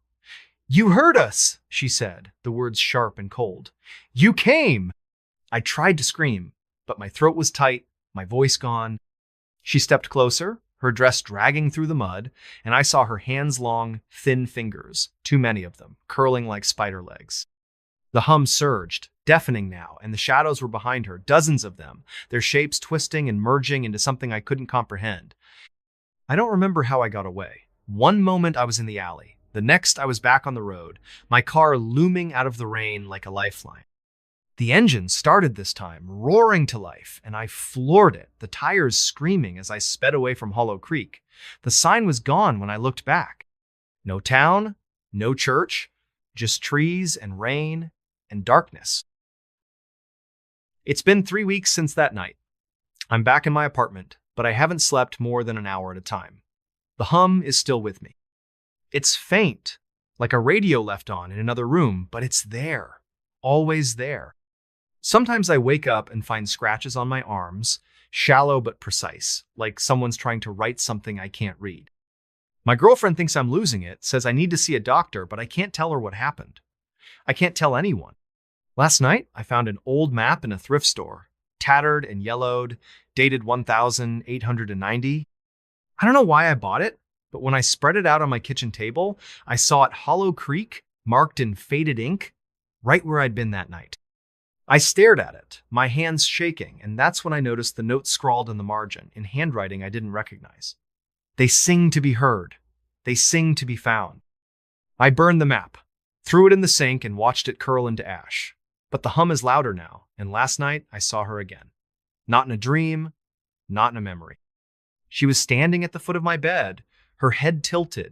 "You heard us," she said, the words sharp and cold. "You came!" I tried to scream, but my throat was tight, my voice gone. She stepped closer, her dress dragging through the mud, and I saw her hands-long, thin fingers, too many of them, curling like spider legs. The hum surged, deafening now, and the shadows were behind her, dozens of them, their shapes twisting and merging into something I couldn't comprehend. I don't remember how I got away. One moment I was in the alley. The next I was back on the road, my car looming out of the rain like a lifeline. The engine started this time, roaring to life, and I floored it, the tires screaming as I sped away from Hollow Creek. The sign was gone when I looked back. No town, no church, just trees and rain and darkness. It's been 3 weeks since that night. I'm back in my apartment, but I haven't slept more than an hour at a time. The hum is still with me. It's faint, like a radio left on in another room, but it's there, always there. Sometimes I wake up and find scratches on my arms, shallow but precise, like someone's trying to write something I can't read. My girlfriend thinks I'm losing it, says I need to see a doctor, but I can't tell her what happened. I can't tell anyone. Last night, I found an old map in a thrift store, tattered and yellowed, dated 1890. I don't know why I bought it, but when I spread it out on my kitchen table, I saw it Hollow Creek, marked in faded ink, right where I'd been that night. I stared at it, my hands shaking, and that's when I noticed the note scrawled in the margin, in handwriting I didn't recognize. They sing to be heard. They sing to be found. I burned the map, threw it in the sink, and watched it curl into ash. But the hum is louder now, and last night I saw her again. Not in a dream, not in a memory. She was standing at the foot of my bed, her head tilted,